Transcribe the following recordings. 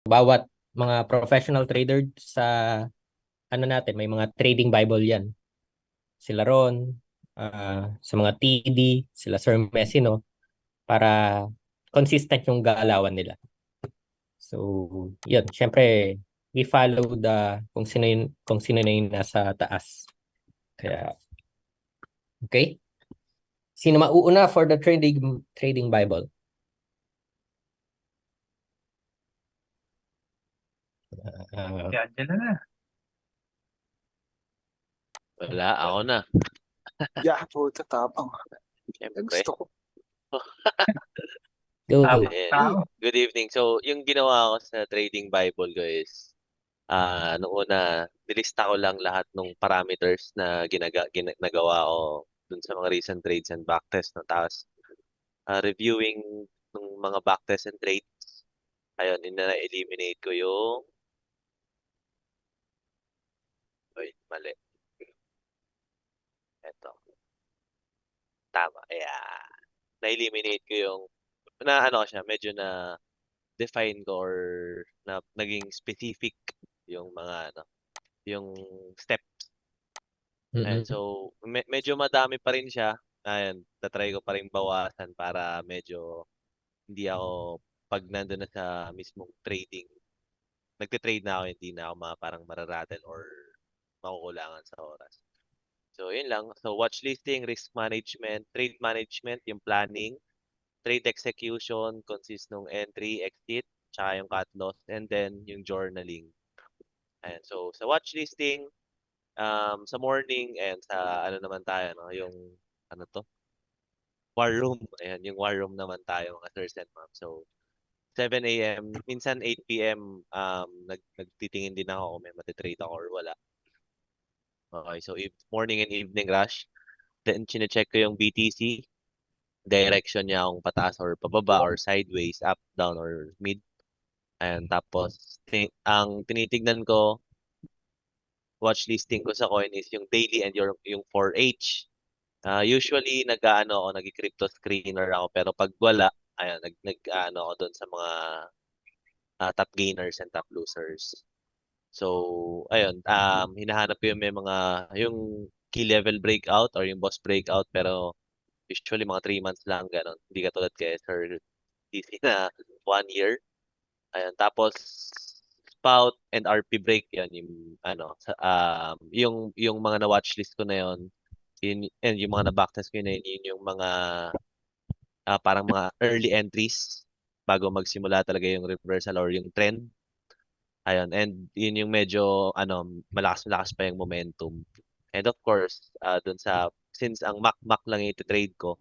bawat mga professional trader sa ano natin, may mga trading Bible yan. Sila Ron, sa mga TD, sila Sir Messi, no? Para consistent yung galawan nila. So, yun. Syempre, we follow kung sino na yung nasa taas. Kaya, okay? Sino mauuna for the trading Bible? Uh, Yan, dyan na. Wala, ako na. Yeah, puta, tapang. Siyempre. Gusto ko. go. Tapos Ayan. tao. Good evening. So, yung ginawa ko sa Trading Bible ko is, noong una, nilista ko lang lahat ng parameters na nagawa ko dun sa mga recent trades and backtest. No? Tapos, reviewing ng mga backtest and trades. Ayun, ina-eliminate ko yung... Wait, mali. Eto. Tama. Yeah. Na-eliminate ko yung... Na ano siya, medyo na define ko or na naging specific yung mga ano, yung step. Ayan, Mm-mm. so medyo madami pa rin siya. Ayan, tatry ko pa rin bawasan para medyo hindi ako pag nandun na sa mismong trading, nagte-trade na ako, hindi na ako parang mararattle or makukulangan sa oras. So, yun lang. So, watch listing, risk management, trade management, yung planning, trade execution, consists ng entry, exit, tsaka yung cut loss, and then yung journaling. Ayan, so sa watch listing, sa morning and sa ano naman tayo, no, yung ano to, war room. Ayan, yung war room naman tayo mga sirs and ma'am. So 7 a.m., minsan 8 p.m. Nagtitingin din ako kung may matitrade ako or wala. Okay, so morning and evening rush. Then chine-check ko yung BTC, direction niya kung pataas or pababa or sideways, up, down or mid. Ayan, tapos ang tinitignan ko, watch listing ko sa coin is yung daily and yung 4H. Usually nag-aano ako, nag-crypto screener ako pero pag wala, ayan, nag-aano ako doon sa mga top gainers and top losers. So, ayun, hinahanap ko yung may mga yung key level breakout or yung boss breakout pero usually mga 3 months lang ganun. Hindi katulad kay Sir TC na 1 year. Ayun, tapos spout and RP break yun yung ano yung mga na watchlist ko na yun and yung mga na backtest ko na yun yung mga parang mga early entries bago magsimula talaga yung reversal or yung trend. Ayun, and yun yung medyo malakas-malakas pa yung momentum. And of course, since ang MAC lang yung trade ko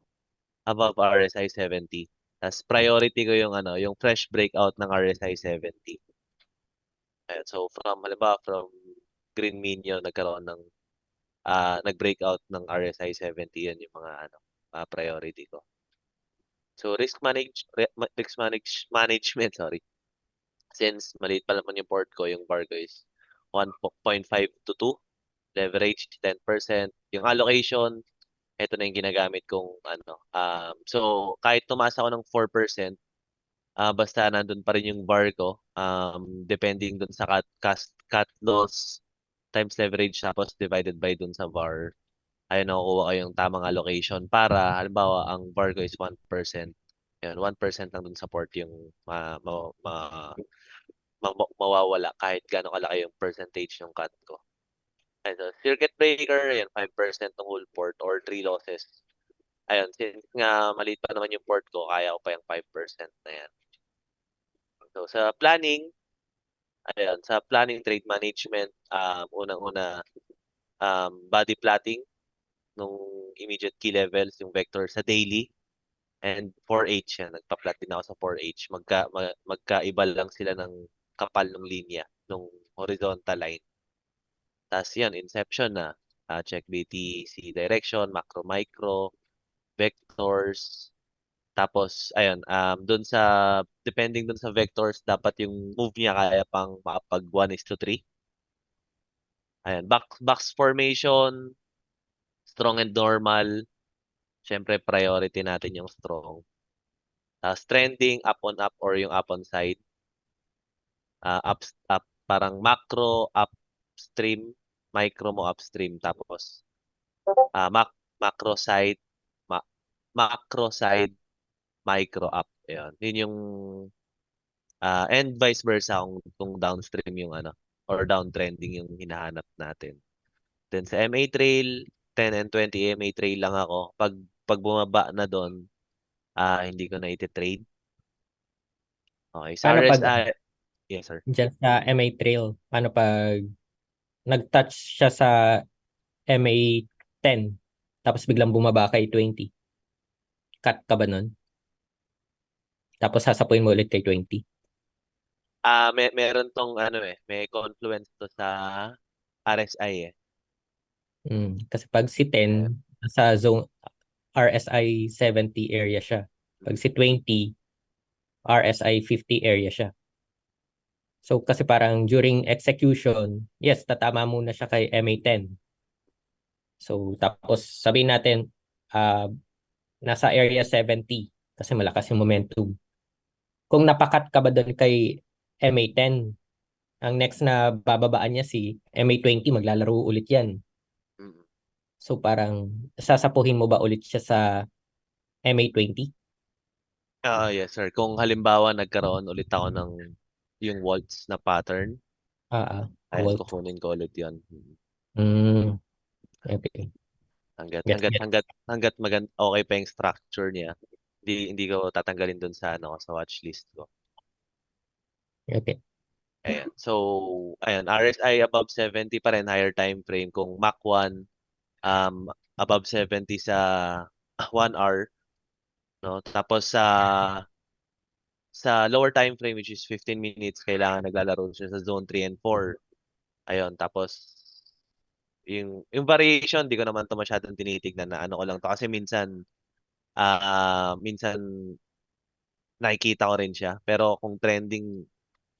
above RSI 70. Tas priority ko yung yung fresh breakout ng RSI 70. Ayan, so halimbawa from Green Minion nagkaroon ng nag-breakout ng RSI 70, yan yung mga priority ko. So risk management, sorry. Since maliit pa naman yung port ko, yung bar ko is 1.5 to 2, leverage 10%. Yung allocation, ito na yung ginagamit kong so kahit tumaas ako ng 4%, basta nandun pa rin yung bar ko, depending dun sa cut loss times leverage tapos divided by dun sa VAR, ayun nakukuha ko yung tamang allocation para halimbawa ang VAR ko is 1%. Ayun, 1% lang dun sa port yung mawawala kahit gaano kalaki yung percentage ng cut ko. Ayun, so circuit breaker, ayun, 5% ng whole port or 3 losses. Ayun, since nga maliit pa naman yung port ko, kaya ko pa yung 5% na yan. So sa planning trade management, unang-una, body plotting nung immediate key levels, yung vector sa daily, and 4H yan. Nagpa-plot din ako sa 4H. Magkaiba lang sila ng kapal ng linya, nung horizontal line. Tapos yan, inception na. Check BTC direction, macro, micro, vectors. Tapos, ayun, depending dun sa vectors, dapat yung move niya kaya pang makapag 1:3. Ayan, box formation, strong and normal. Siyempre, priority natin yung strong. Trending, up on up or yung up on side. parang macro upstream, micro mo upstream, tapos macro side, ma- macro side, micro up. Ayun. Yun yung and vice versa kung downstream yung ano or downtrending yung hinahanap natin. Then sa MA trail, 10 and 20 MA trail lang ako. Pag bumaba na doon, hindi ko na iti-trade. Okay, sa Paano pag RSI, yes sir. dyan sa MA Trail? Paano pag nag-touch siya sa MA 10 tapos biglang bumaba kay 20? Cut ka ba nun? Tapos sasapuin mo ulit kay 20? Meron tong ano may confluence to sa RSI eh. Kasi pag si Eh, 10, sa zone RSI 70 area siya. Pag si 20, RSI 50 area siya. So kasi parang during execution, yes, tatama muna siya kay MA10. So tapos sabihin natin, ah nasa area 70 kasi malakas yung momentum. Kung napakat ka ba doon kay MA10, ang next na bababaan niya si MA20, maglalaro ulit yan. mm. So parang sasapuhin mo ba ulit siya sa MA20? Yes sir. Kung halimbawa nagkaroon ulit ako ng yung waltz na pattern, ayan, Walt. kukunin ko ulit yun. Mm, okay. Hanggat Gets, hanggat gets. hanggat hanggat okay pa yung structure niya, hindi ko tatanggalin doon sa ano sa watch list ko. Okay. Ayan. So, ayan, RSI above 70 pa rin, higher time frame. Kung Mach 1, above 70 sa 1 hour, no? Tapos sa lower time frame, which is 15 minutes, kailangan naglalaro siya sa zone 3 and 4. Ayun, tapos yung variation, di ko naman to masyadong tinitignan na ano ko lang to kasi minsan nakikita ko rin siya. Pero kung trending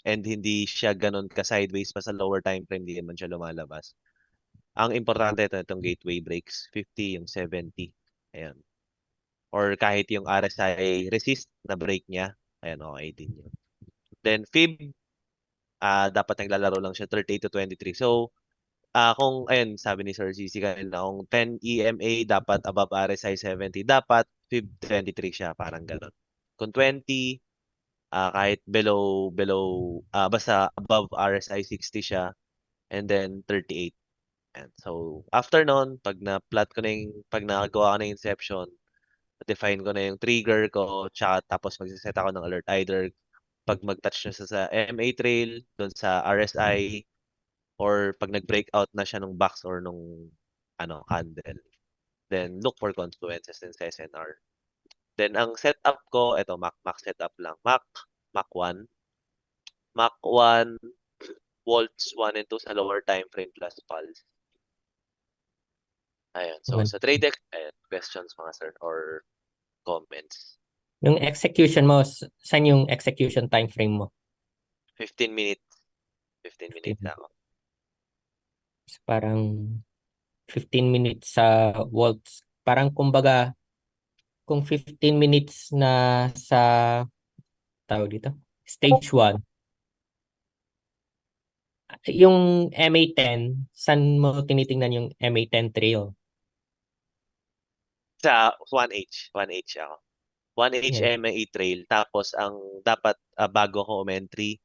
and hindi siya ganun ka sideways pa sa lower time frame, hindi naman siya lumalabas. Ang importante itong gateway breaks, 50, yung 70. Ayan. Or kahit yung RSI resist na break niya, ayan, okay din yun. Then Fib, dapat naglalaro lang siya 38 to 23. So, kung, ayun, sabi ni Sir CC kanina, kung 10 EMA, dapat above RSI 70, dapat Fib 23 siya, parang ganun. Kung 20, kahit basta above RSI 60 siya, and then 38. And so, after nun, pag nakagawa ko na yung inception, define ko na yung trigger ko, tsaka tapos magsiset ako ng alert either pag mag-touch na sa MA trail, doon sa RSI, or pag nag-breakout na siya nung box or nung candle. Then, look for confluences din sa SNR. Then, ang setup ko, ito, Mac setup lang. Mac 1. Mac 1, volts 1 and 2 sa lower time frame plus pulse. Ayan. So, One. sa trade deck, ayan, questions mga sir or comments. Yung execution mo, saan yung execution time frame mo? 15 minutes. 15 minutes 15. ako. So, parang 15 minutes sa volts. Parang kumbaga, kung 15 minutes na sa tawag dito, stage 1, yung MA10, saan mo tinitingnan yung MA10 trail? Sa 1H. 1H ako. 1H Yan. MA trail. Tapos, ang dapat bago ako entry,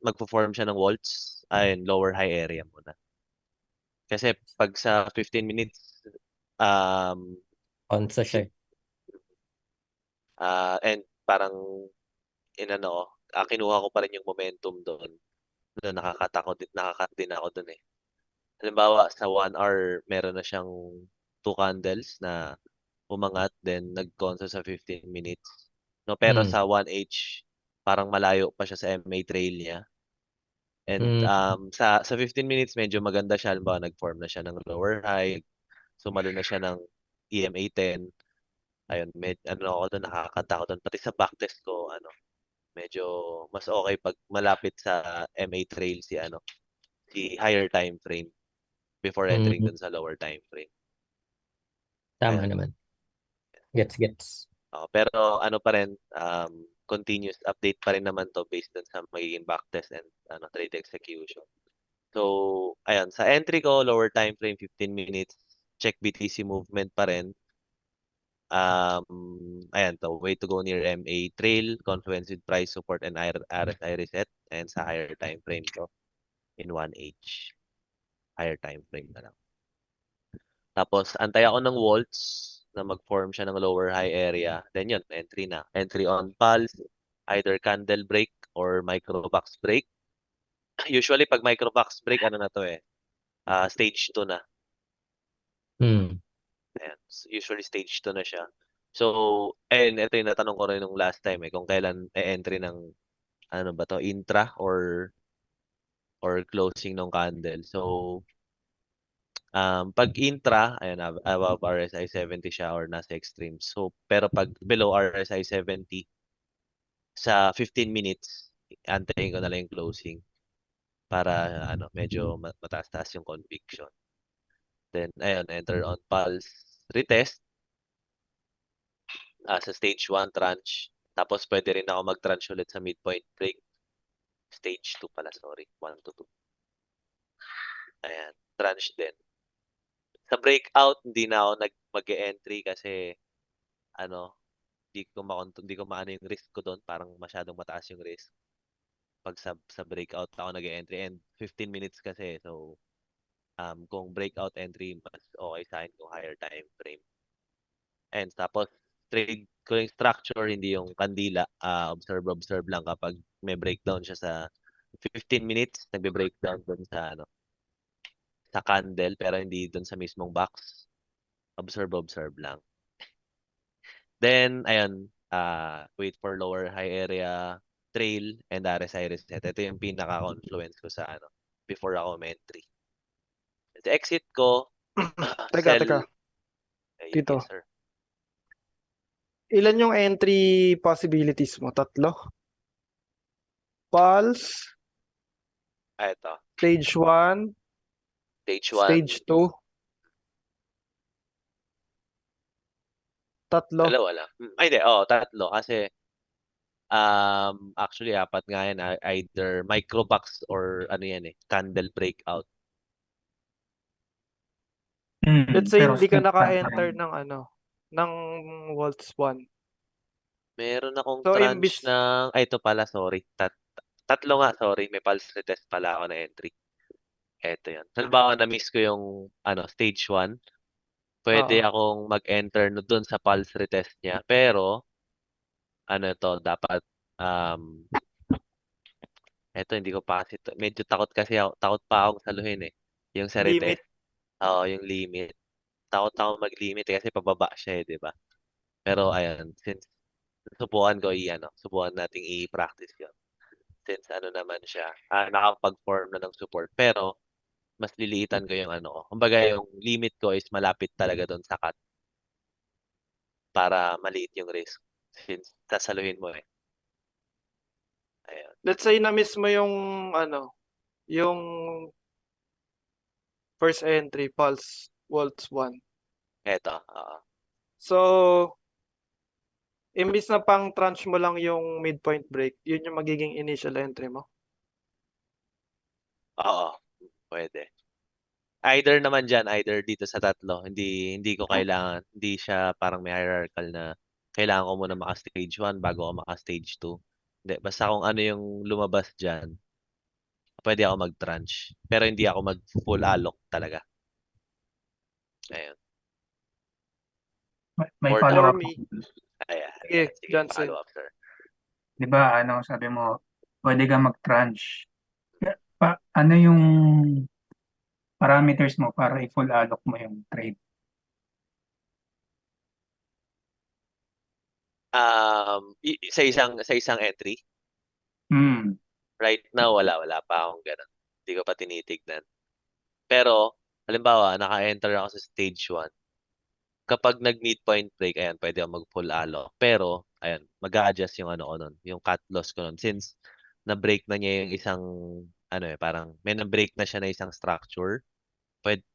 magpo-form siya ng volts. Ayun, lower high area muna. Kasi pag sa 15 minutes, um, Onso siya. si, and parang, kinuha ko pa rin yung momentum doon. Nakakat din ako doon eh. Halimbawa, sa 1 hour, meron na siyang 2 candles na umangat, then nag-conso sa 15 minutes. No, pero Mm. sa 1H, parang malayo pa siya sa MA trail niya. And Mm. sa 15 minutes, medyo maganda siya. Halimbawa, nag-form na siya ng lower high, sumalo na siya ng EMA 10. Ayun, ako doon, nakakanta ako doon. Pati sa backtest ko, medyo mas okay pag malapit sa MA trail si higher time frame before entering Mm. dun sa lower time frame. Tama Ayan. naman. Gets, gets. Pero ano pa rin, continuous update pa rin naman to based dun sa magiging backtest and trade execution. So, ayun, sa entry ko, lower time frame 15 minutes, check BTC movement pa rin. Ayan to, way to go near MA trail, confluence with price support and RSI reset, and sa higher time frame ko in 1H. Higher time frame na lang. Tapos, antay ako ng Waltz na mag-form siya ng lower high area. Then yun, entry na. Entry on pulse, either candle break or micro box break. Usually, pag micro box break, ano na to stage 2 na. Hmm. Ayan. Usually, stage 2 na siya. So, ito yung natanong ko rin nung last time kung kailan entry ng, ano ba to, intra or closing ng candle. So, pag intra, ayan, above RSI 70 siya or nasa extreme. So, pero pag below RSI 70, sa 15 minutes, antayin ko na lang yung closing para medyo mataas-taas yung conviction. Then, ayun, enter on pulse, retest sa stage 1 tranche. Tapos, pwede rin ako mag-tranche ulit sa midpoint break. Stage 2 pala, sorry. 1 to 2. Ayan, tranche din. Sa breakout, hindi na ako mag-entry kasi ano, hindi ko maano yung risk ko doon, parang masyadong mataas yung risk. Pag sa breakout ako nag-entry and 15 minutes kasi, so kung breakout entry mas okay sa akin kung higher time frame. And tapos trade ko yung structure, hindi yung kandila, observe lang kapag may breakdown siya sa 15 minutes, nagbe-breakdown doon sa candle pero hindi doon sa mismong box. Observe lang. Then, ayun, wait for lower high area trail and RSI reset. Ito yung pinaka-confluence ko sa before ako entry. Sa exit ko, Teka, sell. teka. Tito. Yes, sir. Ilan yung entry possibilities mo? 3? Pulse, Ito. stage 1, Stage 1. stage 2, 3. Dalawa lang. Ay, hindi. Tatlo. Kasi, actually, apat nga yan. Either microbox or candle breakout. Let's say Pero hindi ka split pa naka-enter rin. ng Waltz 1. Meron akong So, tranche ng, ito pala, sorry. Tatlo nga, sorry. May pulse retest pala ako na entry. Ito yan. Halimbawa, na-miss ko yung stage 1. Pwede Oo. akong mag-enter doon sa pulse retest niya. Pero, dapat, hindi ko pa kasi, medyo takot pa akong saluhin yung sa Limit. retest. Oo, yung limit. Takot ako mag-limit kasi pababa siya di ba? Pero, ayan, since subukan nating i-practice yun. Since naman siya, nakapag-form na ng support. Pero, mas liliitan ko yung ko. Kumbaga yung limit ko is malapit talaga doon sa cut para maliit yung risk since sasaluhin mo Ayun. Let's say na-miss mo yung first entry, Pulse, Waltz 1. Eto, So, imbis na pang tranche mo lang yung midpoint break, yun yung magiging initial entry mo. oo, pwede. Either dito sa tatlo. Hindi ko kailangan, hindi siya parang may hierarchical na kailangan ko muna maka-stage 1 bago ako maka-stage 2. Hindi, basta kung ano yung lumabas dyan, pwede ako mag-tranche. Pero hindi ako mag-full alok talaga. Ayun. May Or follow-up. For me, Ayan, sige, sige, Johnson. follow up, sir. Di ba, sabi mo, pwede ka mag-tranche. Ano yung parameters mo para i-full allok mo yung trade? Sa isang entry, Hmm. right now, wala pa akong ganun. Hindi ko pa tinitignan. Pero, halimbawa, naka-enter ako sa stage 1. Kapag nag-midpoint break, ayan, pwede ako mag-full alo. Pero, ayan, mag-a-adjust yung ko nun, yung cut loss ko nun. Since, na-break na niya yung isang, parang, may na-break na siya na isang structure.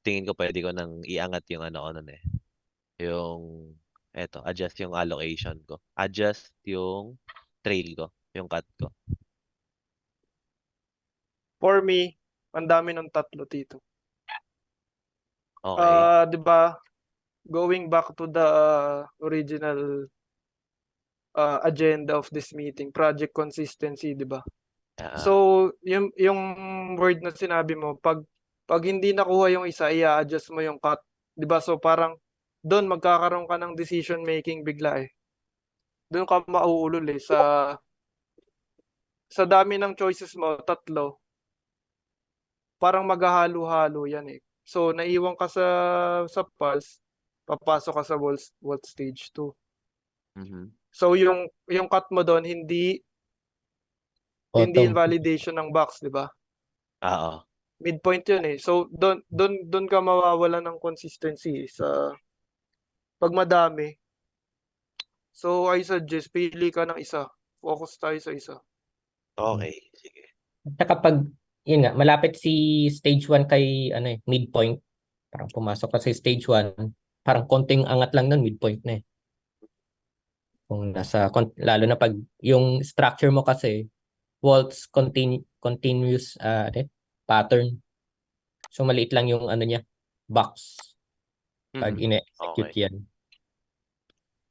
Tingin ko pwede ko nang iangat yung ko nun Yung, adjust yung allocation ko. Adjust yung trail ko, yung cut ko. For me, ang dami ng tatlo dito. Okay. 'Di ba, going back to the original agenda of this meeting, project consistency, 'di ba? Ah, So, yung word na sinabi mo, pag hindi nakuha yung isa, i-a-adjust mo yung cut, 'di ba? So, parang doon magkakaroon ka ng decision making bigla eh. Doon ka mauulol eh sa dami ng choices mo, tatlo, parang maghahalo-halo yan eh. So, naiwan ka sa pulse, papasok ka sa Volt stage 2. mhm. So, yung cut mo doon, hindi Bottom. invalidation ng box, 'di ba? Oo. Midpoint yun eh. So, doon ka mawawalan ng consistency eh, sa pag madami. So, I suggest pili ka ng isa. Focus tayo sa isa. Okay, sige. At kapag, yun nga, malapit si stage 1 kay midpoint, parang pumasok ka sa stage 1, parang konting angat lang nun, midpoint na eh. Kung lalo na pag yung structure mo kasi, waltz continuous pattern. So maliit lang yung niya, box pag Mhm. ine-execute Okay. yan.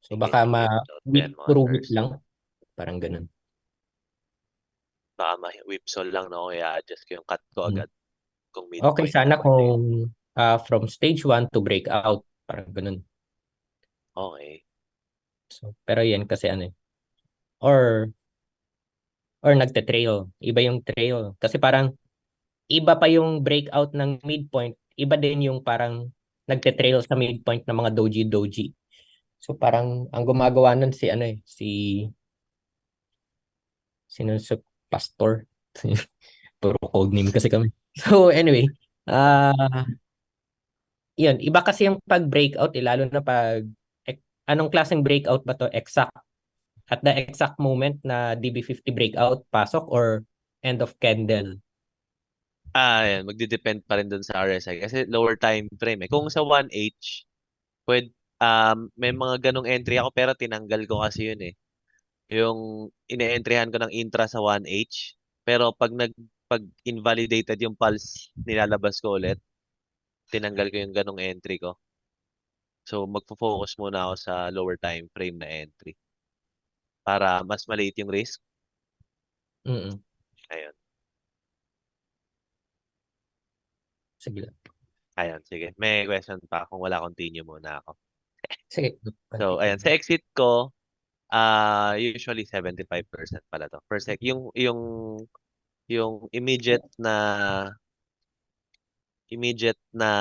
So Sige, baka sige. Note yan, mga puro weak sirs. lang, parang ganun. Baka whipsaw lang, no? Kaya adjust ko yung cut ko Hmm. agad kung Okay midpoint sana na. kung from stage 1 to breakout, parang ganun. Okay. So, pero yan kasi or nagte-trail. Iba yung trail. Kasi parang iba pa yung breakout ng midpoint. Iba din yung parang nagte-trail sa midpoint ng mga doji-doji. So parang ang gumagawa nun sino sa pastor. Puro code name kasi kami. So anyway, yun. Iba kasi yung pag-breakout, lalo na anong klaseng breakout ba to? Exact. At the exact moment na DB50 breakout, pasok or end of candle. Yan. Magdi-depend pa rin dun sa RSI kasi lower time frame eh. Kung sa 1H, may mga ganong entry ako pero tinanggal ko kasi yun eh. Yung ine-entryhan ko ng intra sa 1H, pero pag invalidated yung pulse, nilalabas ko ulit. Tinanggal ko yung ganong entry ko. So magfo-focus muna ako sa lower time frame na entry para mas maliit yung risk. Mm. Ayun. Sige lang. Ayun, sige. May question pa. Kung wala, continue muna ako. Sige. So, ayan. Sa exit ko, usually 75% pala to. Yung immediate na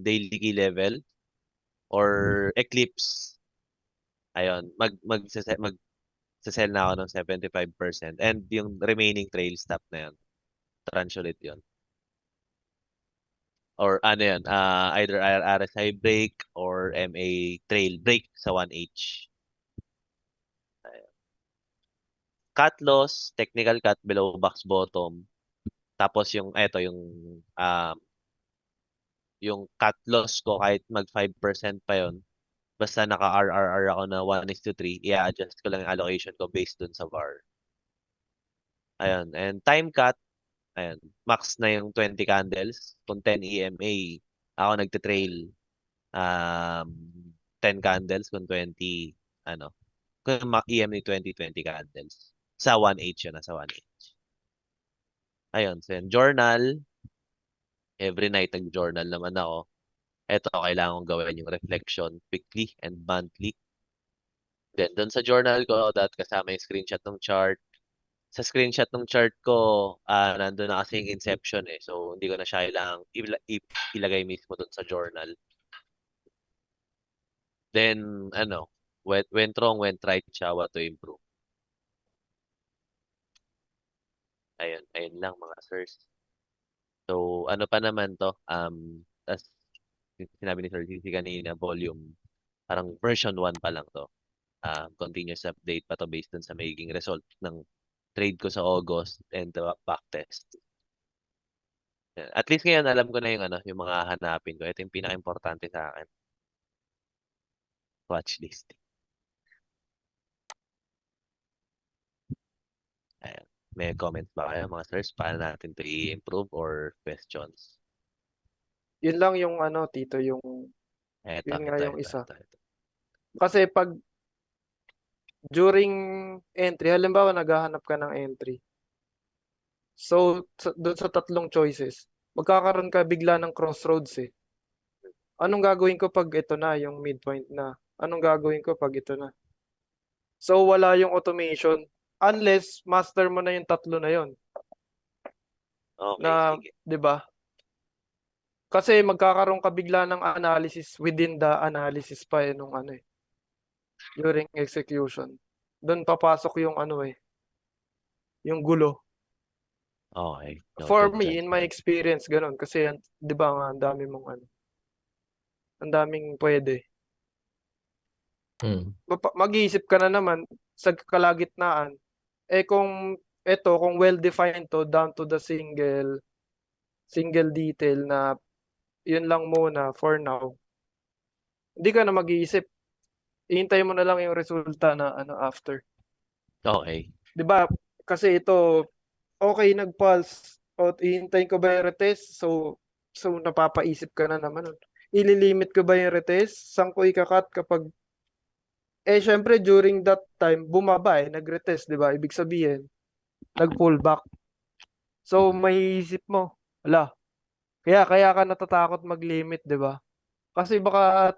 daily key level or eclipse. Ayun, mag-sell na ako ng 75% and yung remaining trail stop na yun. Tranche ulit yun. Or ano yun, either RSI break or MA trail break sa 1H. Ayun. Cut loss, technical cut below box bottom. Tapos um, yung cut loss ko kahit mag 5% pa yon, basta naka-RRR ako na 1:3, i-adjust ko lang yung allocation ko based dun sa VAR. Ayun. And time cut, ayun, max na yung 20 candles. Kung 10 EMA, ako nagte-trail um, 10 candles kung 20, kung EMA 20 candles. Sa 1H yun, sa 1H. Ayun, so yun. Journal, every night nag-journal naman ako. Ito, kailangan kong gawin yung reflection weekly and monthly. Then, doon sa journal ko, kasama yung screenshot ng chart. Sa screenshot ng chart ko, nandun na kasi yung inception eh. So, hindi ko na siya kailangang ilagay mismo doon sa journal. Then, went wrong, went right siya, what to improve. Ayun lang mga sirs. So, ano pa naman to? Tas, sinabi ni Sir CC kanina, volume, parang version 1 pa lang to. Continuous update pa to based dun sa magiging result ng trade ko sa August and the backtest. Yan. At least ngayon alam ko na yung mga hanapin ko. Ito yung pinaka-importante sa akin. Watch list. Ayan. May comments ba kayo mga sirs? Paano natin to i-improve or questions? Yun lang yung ano, Tito, yung Eto, yun nga ito, yung ito, isa. ito. Kasi pag during entry, halimbawa naghahanap ka ng entry. So, doon sa tatlong choices, magkakaroon ka bigla ng crossroads eh. Anong gagawin ko pag ito na, yung midpoint na? Anong gagawin ko pag ito na? So, wala yung automation unless master mo na yung tatlo na yon Okay, na, sige. 'di ba? Kasi magkakaroon ka bigla ng analysis within the analysis pa nung ano eh, during execution. Doon papasok yung ano eh, yung gulo. Okay, For noted me, dyan. in my experience, ganun. Kasi, 'di ba nga, ang dami mong ano, ang daming pwede. Hmm. Mag-iisip ka na naman sa kalagitnaan. Eh kung well-defined to down to the single detail na yun lang muna for now, hindi ka na mag-iisip. Ihintay mo na lang yung resulta na ano after. Okay. 'Di ba? Kasi ito, okay, nag-pulse. O ihintayin ko ba yung retest? So napapaisip ka na naman. Ililimit ko ba yung retest? Saan ko ikakat kapag syempre during that time bumaba nag-retest, 'di ba? Ibig sabihin, nag-pull back. So may isip mo, ala, kaya ka natatakot mag-limit, 'di ba? Kasi baka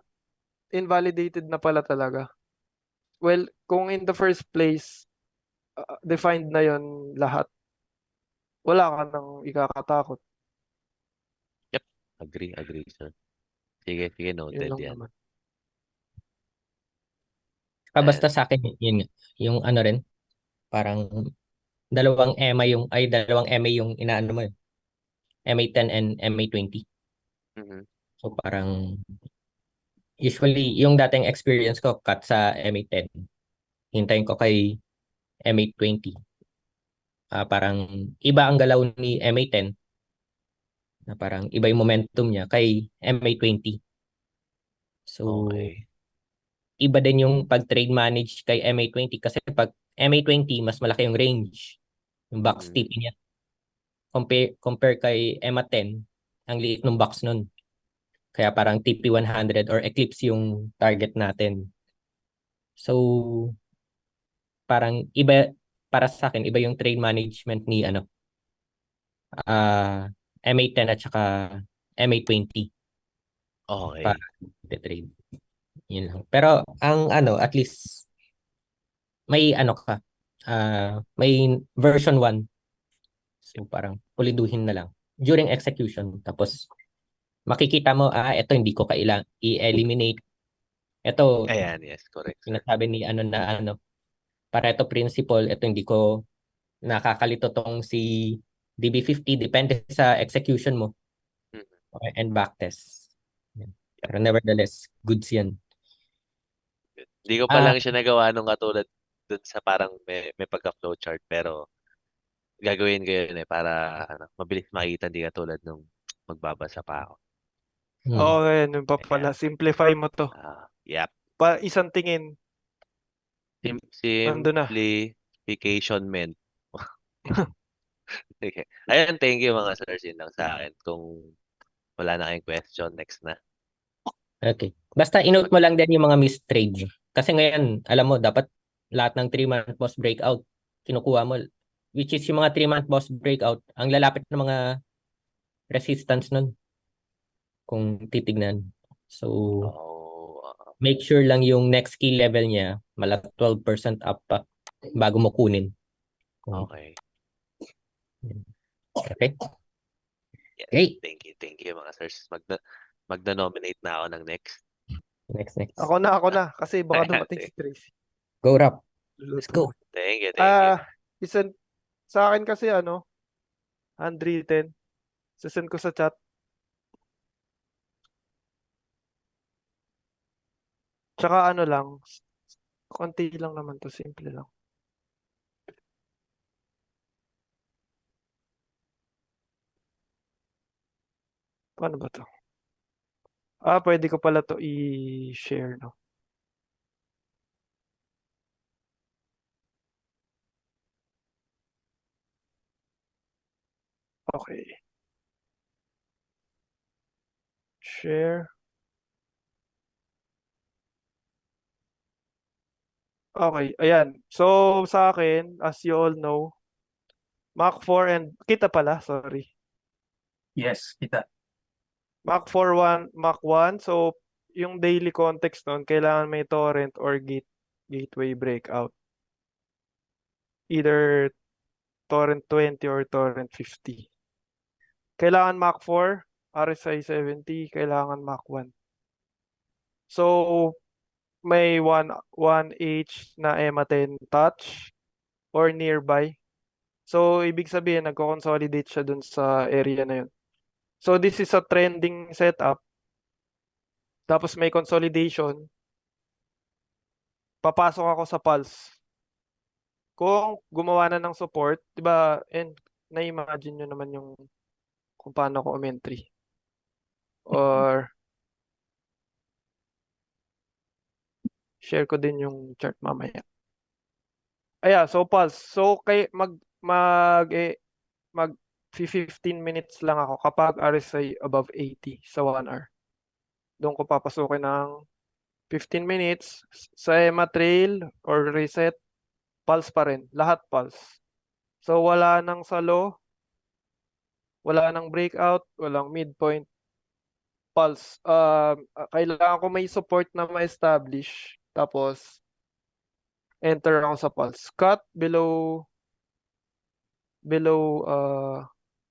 invalidated na pala talaga. Well, kung in the first place defined na 'yon lahat, wala ka nang ikakatakot. Yep. Agree, sir. Sige, Yun noted lang yan. naman. Basta sa akin, yun nga. Yung ano rin, parang dalawang MA yung inaano mo, MA10 and MA20. Mhm. So parang usually yung dating experience ko cut sa MA10. Hintayin ko kay MA20. Parang iba ang galaw ni MA10 na parang iba yung momentum niya kay MA20. So Okay. iba din yung pag-trade manage kay MA20 kasi pag MA20 mas malaki yung range, yung box Mhm. TP niya. Compare kay EMA10, ang liit ng box nun. Kaya parang TP100 or Eclipse yung target natin. So parang iba para sa akin, iba yung trade management ni MA10 at saka MA20 para Okay. trade. Yun lang. Pero ang at least may ka, may version 1. So parang puliduhin na lang during execution. Tapos makikita mo, ito hindi ko kailang i-eliminate. Ito, Ayan, yes, correct, sir. sinasabi ni Pareto principle, ito hindi ko nakakalito tong si DB50, depende sa execution mo. Mhm. Okay, and backtest. Yan. Pero nevertheless, goods yan. Good. Hindi ko pa Ah, lang siya nagawa nung katulad dun sa parang may pagka-flowchart pero gagawin ko yun para mabilis makita, hindi katulad nung magbabasa pa ako. Oo, hmm. yun pa pala. Ayan. Simplify mo to. Yep. Pa isang tingin, nandun na. Simplification Sige. Ayun, thank you mga sirs. Yun lang sa akin. Kung wala na kayong question, next na. Okay. Basta inote mo lang din yung mga missed trades. Kasi ngayon, alam mo, dapat lahat ng 3-month boss breakout, kinukuha mo. Which is yung mga 3-month boss breakout, ang lalapit ng mga resistance nun, kung titignan. So, Oh, make sure lang yung next key level niya, mala 12% up pa bago mo kunin. okay. Okay? Yes. Okay. Thank you mga sirs. Magna-nominate na ako ng next. Next. Ako na. Kasi baka dumating si Tracy. Go, Rap. Let's Luluto. go. Thank you. Isend sa akin kasi handwritten. Send ko sa chat. Tsaka lang, konti lang naman to, simple lang. Paano ba to? Pwede ko pala to i-share, no? Okay. Share. Okay, ayan. So, sa akin, as you all know, Mach 4 and kita pala, sorry. Yes, kita. Mach 4, Mach 1. So, yung daily context nun, kailangan may torrent or gateway breakout. Either torrent 20 or torrent 50. Kailangan Mach 4, RSI 70, kailangan Mach 1. So, may 1H na EMA 10 touch or nearby. So, ibig sabihin, nagko-consolidate siya dun sa area na yun. So, this is a trending setup. Tapos may consolidation. Papasok ako sa pulse. Kung gumawa na ng support, di ba, and na-imagine nyo naman yung kung paano ko umentry. Or, share ko din yung chart mamaya. Ayan, so pulse. So, mag 15 minutes lang ako kapag RSI above 80 sa 1 hour. Doon ko papasukin ng 15 minutes sa EMA trail or reset, pulse pa rin. Lahat pulse. So, wala nang salo, wala nang breakout, walang midpoint, pulse. Kailangan ko may support na ma-establish. Tapos, enter ako sa pulse. Cut below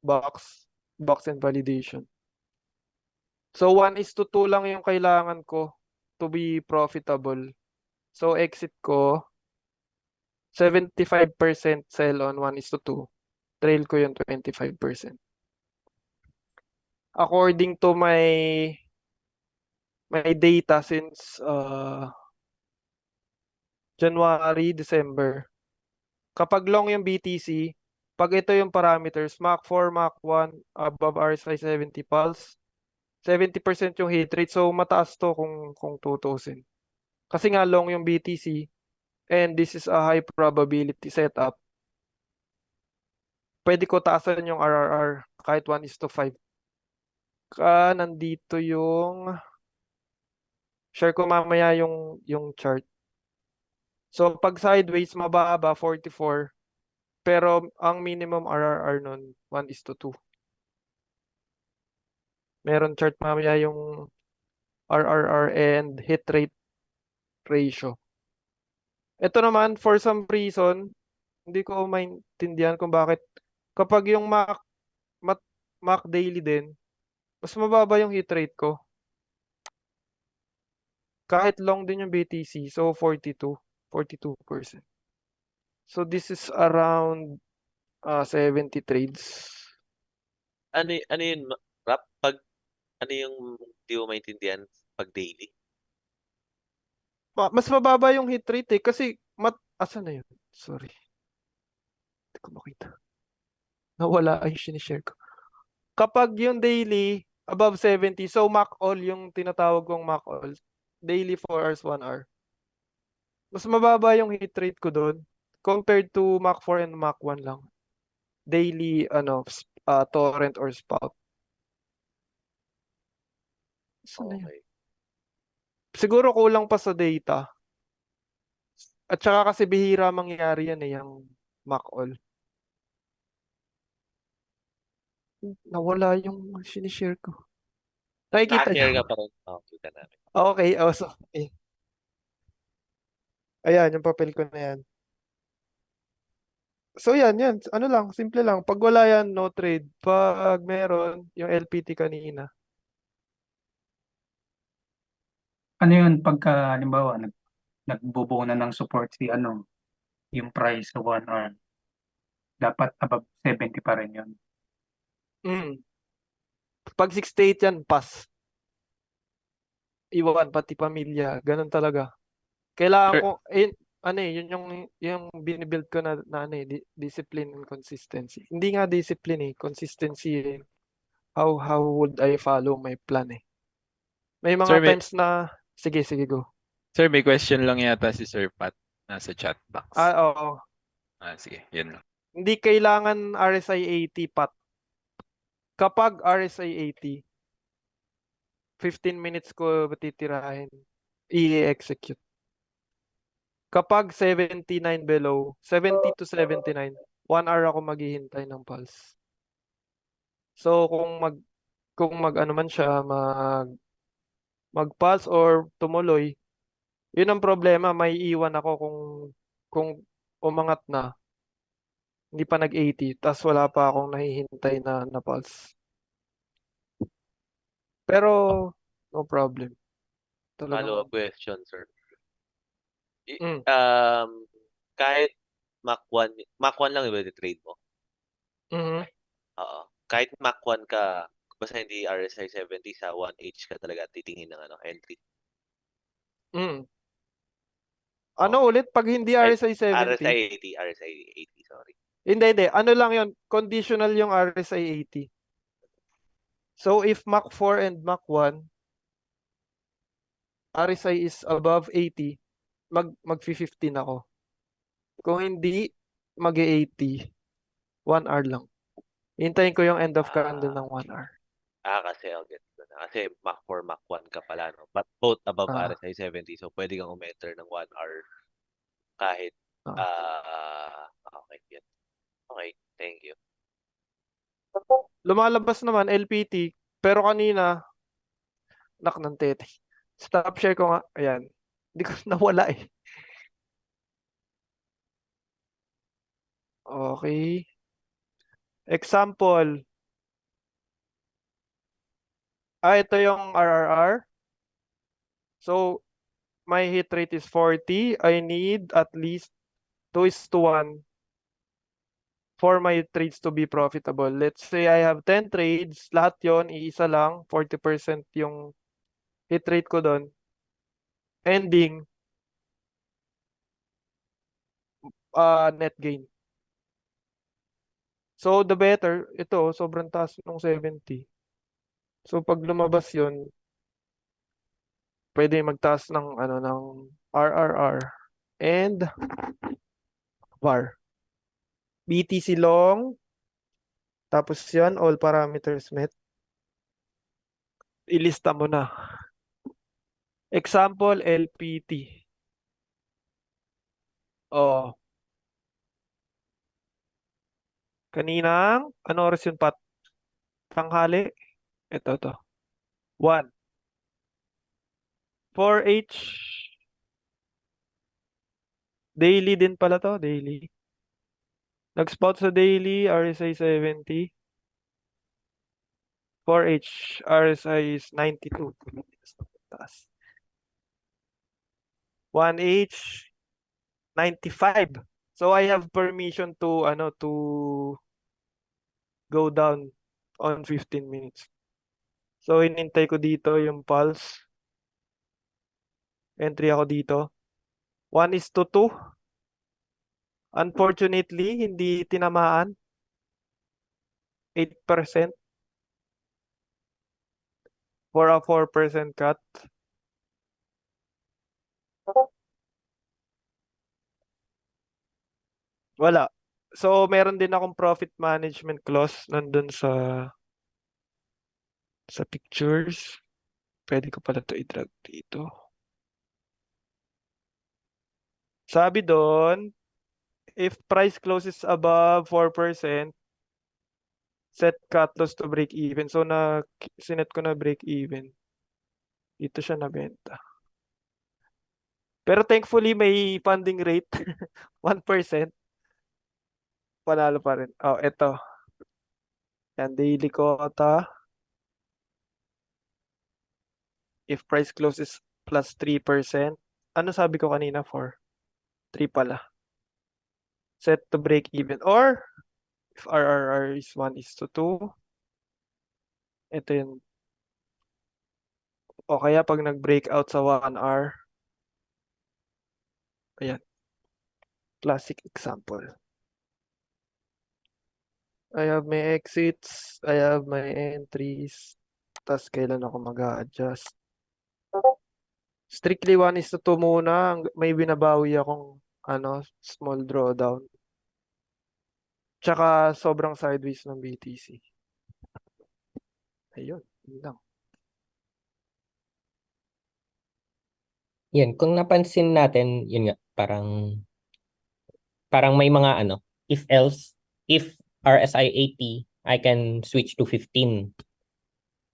box and validation. So 1:2 lang yung kailangan ko to be profitable. So exit ko 75% sell on 1:2. Trail ko yung 25%. According to my data since January, December. Kapag long yung BTC, pag ito yung parameters, Mach 4, Mach 1, above RSI 70 pulse, 70% yung hit rate. So, mataas to kung tutusin. Kasi nga long yung BTC, and this is a high probability setup. Pwede ko taasan yung RRR kahit 1:5. Nandito yung share ko mamaya yung chart. So, pag sideways, mababa, 44. Pero, ang minimum RRR nun, 1:2. Meron chart mamaya yung RRR and hit rate ratio. Ito naman, for some reason, hindi ko maintindihan kung bakit kapag yung Mac daily din, mas mababa yung hit rate ko. Kahit long din yung BTC, so 42%. So this is around 70 trades. Ano yun, Rap? Pag ano yung di mo maintindihan pag daily? Mas mababa yung hit rate kasi asa na yun? Sorry. Hindi ko makita. Nawala ay sinishare ko. Kapag yung daily above 70, so Mac all yung tinatawag kong Mac all. Daily 4 hours, 1 hour. Mas mababa yung hit rate ko doon compared to Mach 4 and Mach 1 lang. Daily torrent or spout. Saan na yun? Okay. Siguro kulang pa sa data. At saka kasi bihira mangyari yan yung Mach all. Nawala yung sinishare ko. Nakikita Naka-share niyo? ka pa rin. Oh, kita namin. Okay, so, ayan, yung papel ko na yan. So yan. Ano lang, simple lang. Pag wala yan, no trade. Pag meron, yung LPT kanina. Ano yun pagka, halimbawa, nagbubuo na ng support yung price sa 1 hour. Dapat above 70 pa rin yun. Pag 68 yan, pass. Iwan, pati pamilya. Ganun talaga. Kailangan Sure. ko, yun yung binibuild ko na discipline and consistency. Hindi nga discipline consistency. How would I follow my plan May mga Sir, times na, sige, go. Sir, may question lang yata si Sir Pat nasa chat box. Oo. Sige, yun lang. Hindi kailangan RSI 80 pat. Kapag RSI 80, 15 minutes ko titirahin. I-execute. Kapag 79 below, 70 to 79, 1 hour ako maghihintay ng pulse. So kung mag ano man siya, mag-pulse or tumuloy, yun ang problema, may iwan ako kung umangat na, hindi pa nag-80, tas wala pa akong nahihintay na pulse. Pero no problem. Follow-up Talagang question, sir. Mm. Kahit Mach 1 lang yung trade mo. Mhm. Oo. Kahit Mach 1 ka, basta hindi RSI 70 sa 1H ka talaga titingin ng entry. Mm. Ano ulit pag hindi Ay, RSI 70? RSI 80, sorry. Hindi. Ano lang yun, conditional yung RSI 80. So if Mach 4 and Mach 1, RSI is above 80, mag-15 ako. Kung hindi, mag-80, 1 hour lang. Hintayin ko yung end of candle ng 1 hour. Kasi I'll get ko na. Kasi Mach 4, Mach 1 ka pala, no? But both above Ah. RSI 70, so pwede kang umenter ng 1 hour kahit, okay, yan. Okay, thank you. Lumalabas naman LPT, pero kanina, ng tete. Stop share ko nga. Ayan. Hindi ko nawala eh. Okay. Example. Ito yung RRR. So, my hit rate is 40. I need at least 2:1 for my trades to be profitable. Let's say I have 10 trades. Lahat yon iisa lang. 40% yung hit rate ko doon. Ending, net gain. So, the better, ito, sobrang taas ng 70. So, pag lumabas yon, pwede magtaas ng RRR and VAR. BTC long, tapos yan, all parameters met. Ilista mo na. Example, LPT. Oh. Kaninang, ano oras yun, Pat? Tanghali? Ito to. 1. 4H. Daily din pala to, daily. Nag-spot sa daily, RSI 70. 4H, RSI is 92. Taas. 1H, 95. So I have permission to go down on 15 minutes. So hinintay ko dito yung pulse. Entry ako dito. 1:2. Unfortunately, hindi tinamaan. 8% for a 4% cut. Wala. So meron din akong profit management clause nandun sa pictures. Pwede ko pala to i-drag dito. Sabi doon, if price closes above 4%, set cut loss to break even. So sinet ko na break even. Dito siya nabenta. Pero thankfully may funding rate 1%. Panalo pa rin. Oh, ito. Yan, daily quota. If price closes plus 3%. Ano sabi ko kanina? 4. 3 pala. Set to break even. Or, if RRR is 1:2. Ito yun. O kaya pag nag-breakout sa 1 hour. Ayan. Classic example. I have my exits. I have my entries. Tapos kailan ako mag-a-adjust. Strictly 1:2 muna. May binabawi akong small drawdown. Tsaka sobrang sideways ng BTC. Ayun, yun lang. Yan, kung napansin natin, yun nga, parang may mga if else, if RSI 80, I can switch to 15.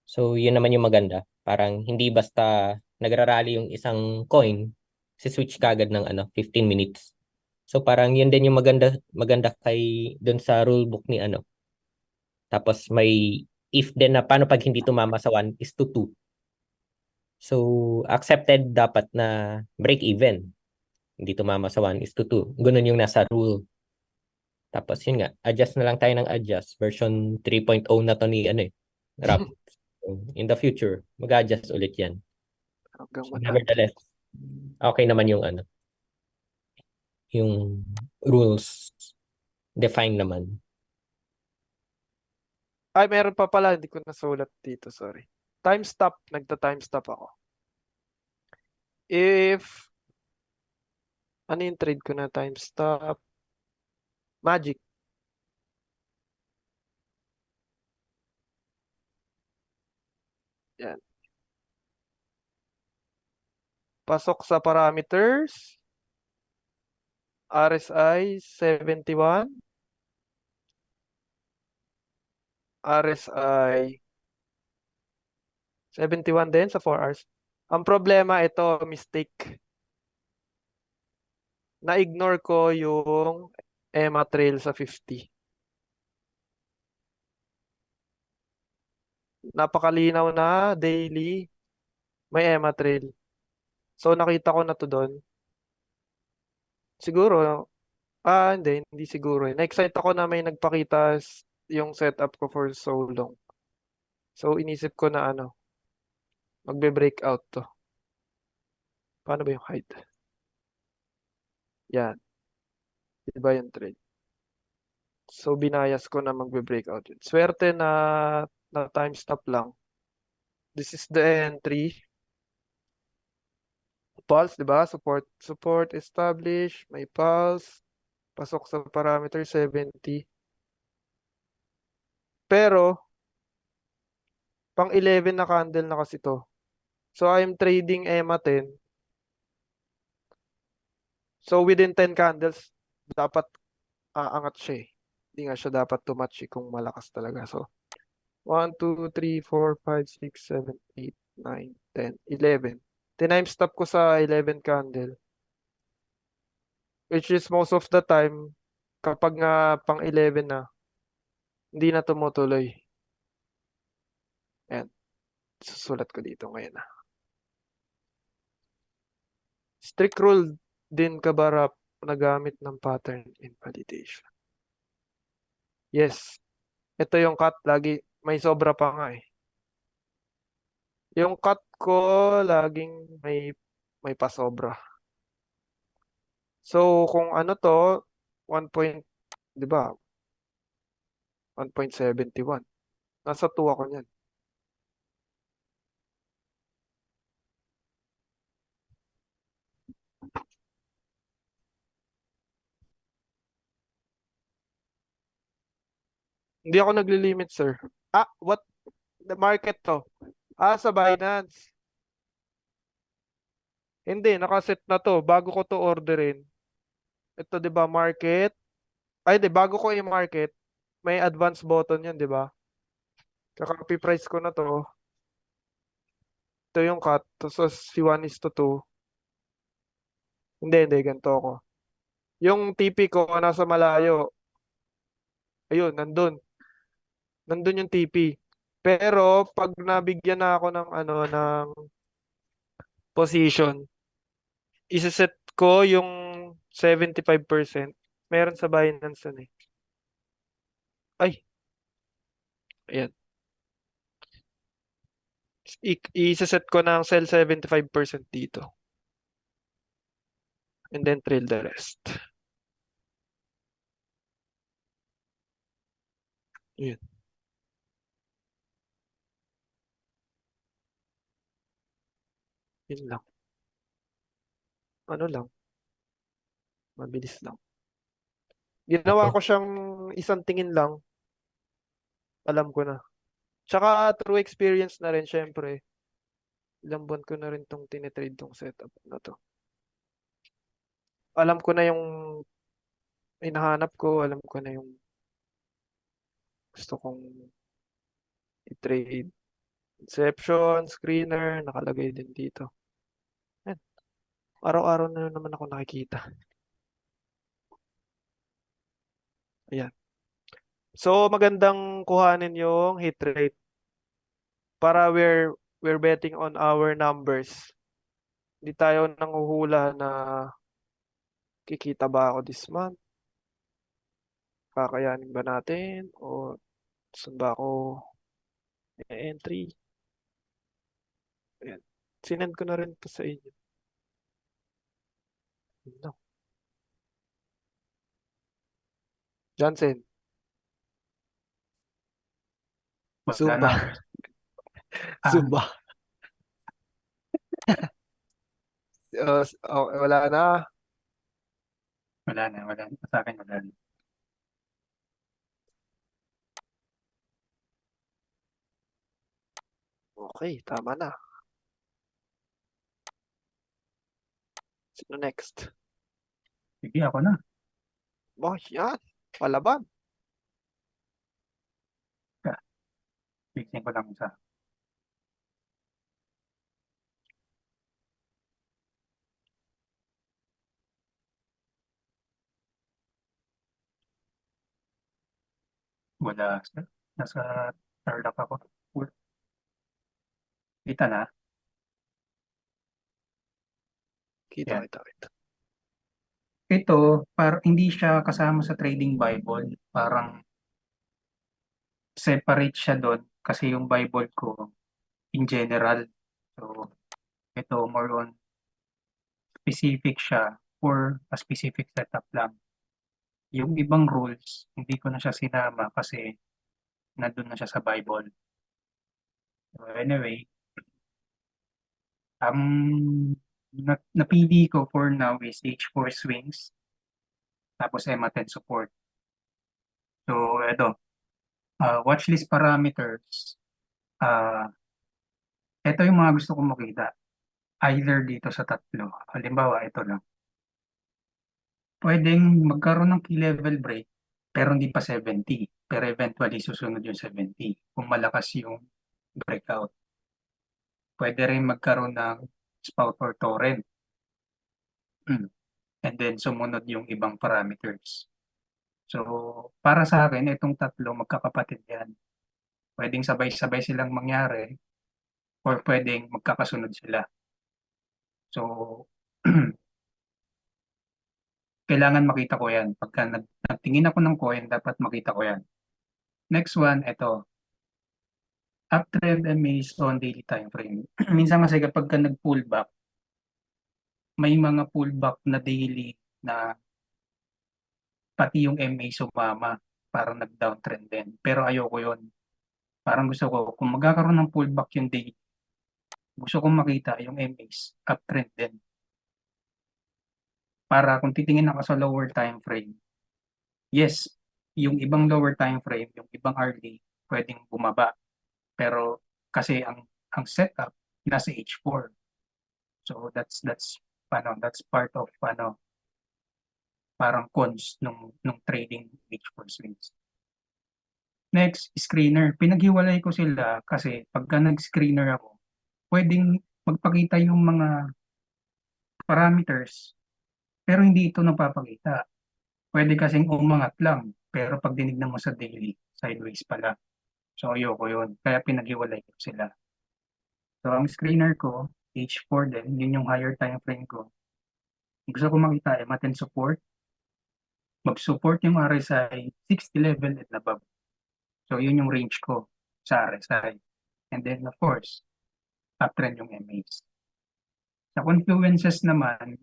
So, yun naman yung maganda. Parang hindi basta nagrarally yung isang coin, si-switch ka agad ng 15 minutes. So, parang yun din yung maganda kay dun sa rulebook ni Tapos may if din na paano pag hindi tumama sa 1 is to 2. So, accepted dapat na break even. Hindi tumama sa 1 is to 2. Ganun yung nasa rule. Tapos yun nga, adjust na lang tayo ng adjust. Version 3.0 na to ni Rap. So, in the future, mag-adjust ulit yan. Hanggang So, 100. nevertheless, okay naman yung yung rules define naman. Ay, meron pa pala, hindi ko nasulat dito, sorry. Time stop, nagta-time stop ako. If, ano yung trade ko na time stop? Magic. Yan. Pasok sa parameters. RSI 71. RSI 71 din sa 4 hours. Ang problema, ito, mistake. Na-ignore ko yung EMA trail sa 50. Napakalinaw na daily may EMA trail. So nakita ko na to doon. Siguro, hindi siguro. Na-excite ako na may nagpakita yung setup ko for so long. So inisip ko na magbe-breakout to. Paano ba yung height? Yan. Diba yung trade? So binayas ko na magbe-breakout yun. Swerte na time stop lang. This is the entry. Pulse, diba? Support establish. May pulse. Pasok sa parameter 70. Pero, pang 11 na candle na kasi to. So, I'm trading EMA 10. So, within 10 candles, dapat aangat siya eh. Hindi nga siya dapat tumatch kung malakas talaga. So, 1, 2, 3, 4, 5, 6, 7, 8, 9, 10, 11. Tinime stop ko sa 11 candle. Which is most of the time, kapag nga pang 11 na, hindi na tumutuloy. Ayan. Susulat ko dito ngayon na. Strict rule din ka ba Rap, na gamit ng pattern invalidation? Yes. Ito yung cut, lagi may sobra pa nga eh. Yung cut ko, laging may pasobra. So, kung ano to, 1 point, di ba? 1.71. Nasa 2 ako niyan. Hindi ako nagli-limit, sir. What? The market to? Sa Binance. Hindi, nakaset na to. Bago ko to orderin. Ito, di ba, market? Ay, di, bago ko i-market, may advance button yan, di ba? Kaka-copy price ko na to. Ito yung cut. Tapos si 1:2. Hindi, ganito ako. Yung TP ko nasa malayo. Ayun, nandun. Nandun yung TP. Pero pag nabigyan na ako ng position, isa-set ko yung 75%. Meron sa Binance yan eh. Ay, ayan. Isa-set ko ng sell 75% dito. And then trail the rest. Yun. Yun lang. Ano lang. Mabilis lang. Ginawa Okay. ko siyang isang tingin lang. Alam ko na. Tsaka through experience na rin, syempre. Ilang buwan ko na rin tong tinitrade tong setup na to. Alam ko na yung hinahanap ko, alam ko na yung gusto kong i-trade. Inception, screener, nakalagay din dito. Yan. Araw-araw na naman ako nakikita. Ayan. So, magandang kuhanin yung hit rate para we're betting on our numbers. Hindi tayo nanghuhula na kikita ba ako this month? Kakayanin ba natin? O saan ba ako entry? Ayan. Sinend ko na rin to sa inyo. No. Johnson, Wala Zumba. na. Ah, Zumba. Wala na. wala na. Sa akin wala na. Okay, tama na. Sino next? Sige, ako na. Oh, yan. Palaban. Fixing ko lang sa wala. Nasa Tarlac ako. Kita na. Kita, Yan. kita. Ito, hindi siya kasama sa Trading Bible. Parang separate siya doon kasi yung Bible ko in general. So, ito more on specific siya for a specific setup lang. Yung ibang rules, hindi ko na siya sinama kasi nandun na siya sa Bible. So, anyway, ang napili ko for now is H4 swings tapos EMA 10 support. So, ito, watchlist parameters. Ito yung mga gusto kong makita. Either dito sa tatlo. Halimbawa, ito lang. Pwedeng magkaroon ng key level break pero hindi pa 70. Pero eventually susunod yung 70 kung malakas yung breakout. Pwede rin magkaroon ng spout or torrent. And then sumunod yung ibang parameters. So, para sa akin, itong tatlo magkakapatid yan. Pwedeng sabay-sabay silang mangyari or pwedeng magkakasunod sila. So, kailangan makita ko yan. Pagka nagtingin ako ng coin, dapat makita ko yan. Next one, ito. Uptrend MAs on daily time frame. Minsan kasi kapag nag-pullback, may mga pullback na daily na pati yung MA sumama, parang nag-downtrend din. Pero ayoko yun. Parang gusto ko, kung magkakaroon ng pullback yung daily, gusto kong makita yung MAs uptrend din. Para kung titingin ako sa lower time frame, yes, yung ibang lower time frame, yung ibang hourly, pwedeng bumaba. Pero kasi ang setup nasa H4. So that's part of parang cons nung trading H4 swings. Next, screener. Pinaghiwalay ko sila kasi pagka nag-screener ako, pwedeng magpakita yung mga parameters pero hindi ito napapakita. Pwede kasing umangat lang pero pag dinignan mo sa daily, sideways pala. So ayoko yun. Kaya pinaghiwalay ko sila. So ang screener ko, H4 din, yun yung higher time frame ko. Gusto ko makita ay matin support. Mag-support yung RSI 60 level and above. So yun yung range ko sa RSI. And then of course, uptrend yung MAs. Sa confluences naman,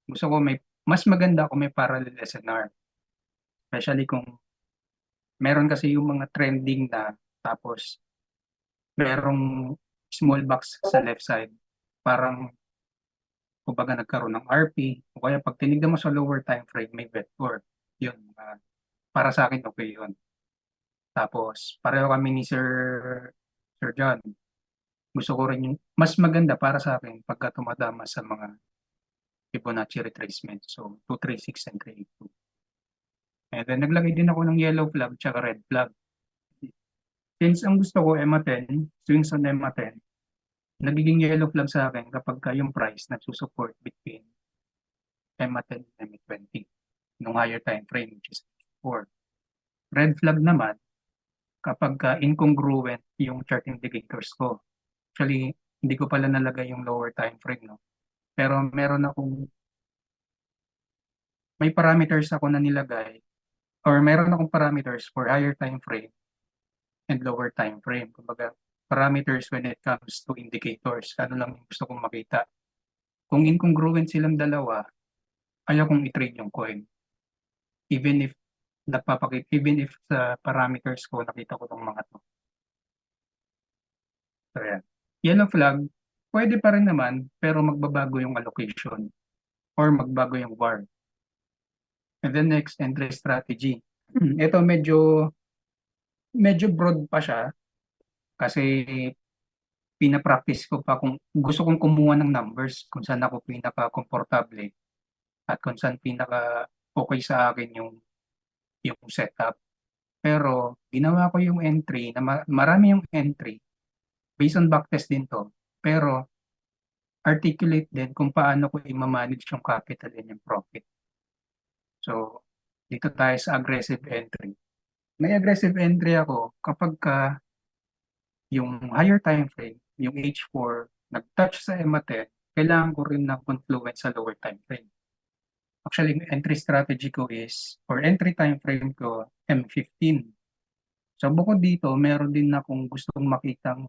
gusto ko mas maganda kung may parallel SNR. Especially kung meron kasi yung mga trending na tapos merong small box sa left side. Parang kumbaga nagkaroon ng RP o kaya pag tinignan mo sa lower time frame may vector. Yun, para sa akin okay yun. Tapos pareho kami ni Sir John. Gusto ko rin yung mas maganda para sa akin pagka tumatama sa mga Fibonacci retracement. So 236 and 382. And then naglagay din ako ng yellow flag tsaka red flag. Since ang gusto ko EMA 10, swings on EMA 10, nagiging yellow flag sa akin kapag yung price nagsusupport between EMA 10 and EMA 20 nung higher time frame, which is 4. Red flag naman kapag incongruent yung chart indicators ko. Actually, hindi ko pala nalagay yung lower time frame, no? Pero may parameters ako na nilagay or meron akong parameters for higher time frame and lower time frame. Kumbaga, parameters when it comes to indicators. Ano lang yung gusto kong makita. Kung incongruent silang dalawa, ayaw kong i-trade yung coin. Even if sa parameters ko, nakita ko tong mga to. So, yan. Yellow flag, pwede pa rin naman, pero magbabago yung allocation or magbago yung VAR. And then next, entry strategy. Ito medyo broad pa siya kasi pinapractice ko pa kung gusto kong kumuha ng numbers kung saan ako pinaka-komportable at kung saan pinaka-okay sa akin yung setup. Pero ginawa ko yung entry na marami yung entry based on backtest din to. Pero articulate din kung paano ko i-manage yung capital and yung profit. So, dito tayo sa aggressive entry. May aggressive entry ako kapag yung higher time frame, yung H4, nag-touch sa EMA 10, kailangan ko rin ng confluence sa lower time frame. Actually, entry strategy ko or entry time frame ko, M15. So, bukod dito, meron din akong gustong makitang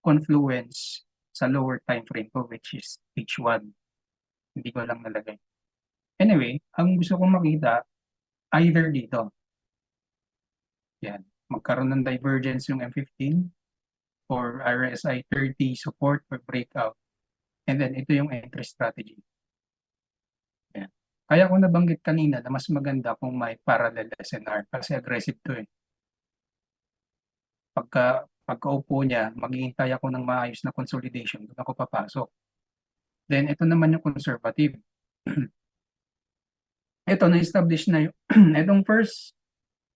confluence sa lower time frame ko, which is H1. Hindi ko lang nalagay. Anyway, ang gusto kong makita, either dito. Yan. Magkaroon ng divergence yung M15 or RSI 30 support or breakout. And then, ito yung entry strategy. Yan. Kaya ko nabanggit kanina na mas maganda kung may parallel SNR kasi aggressive to eh. Pagkaupo niya, maghihintay ako ng maayos na consolidation, doon ako papasok. Then, ito naman yung conservative. Ito, na-establish na yung, itong first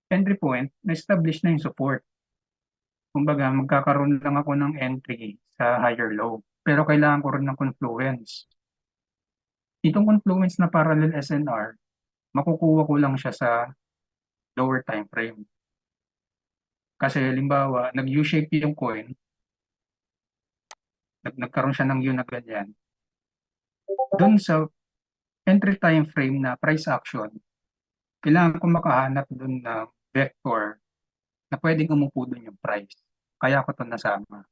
entry point, na-establish na yung support. Kumbaga, magkakaroon lang ako ng entry sa higher low. Pero kailangan ko rin ng confluence. Itong confluence na parallel SNR, makukuha ko lang siya sa lower time frame. Kasi halimbawa, nag-U-shape yung coin, nagkaroon siya ng U na ganyan. Doon sa entry time frame na price action, kailangan ko makahanap doon na vector na pwedeng umupo doon yung price. Kaya ko ito nasama.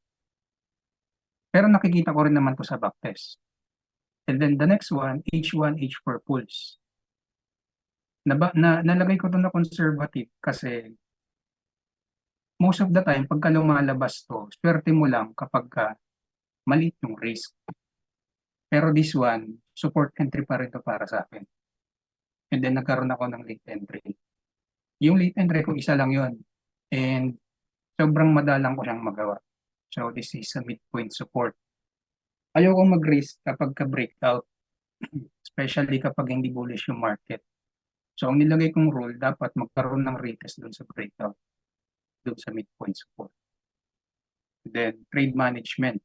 Pero nakikita ko rin naman to sa backtest. And then the next one, H1, H4 pulse. Nalagay ko ito na conservative kasi most of the time, pagka lumalabas to, swerte mo lang kapag maliit yung risk. Pero this one, support entry pa rin to para sa akin. And then nagkaroon ako ng late entry. Yung late entry ko, isa lang yun. And sobrang madalang ko siyang magawa. So this is a midpoint support. Ayaw kong mag-risk kapag ka-breakout. Especially kapag hindi bullish yung market. So ang nilagay kong rule, dapat magkaroon ng retest doon sa breakout. Doon sa midpoint support. Then trade management.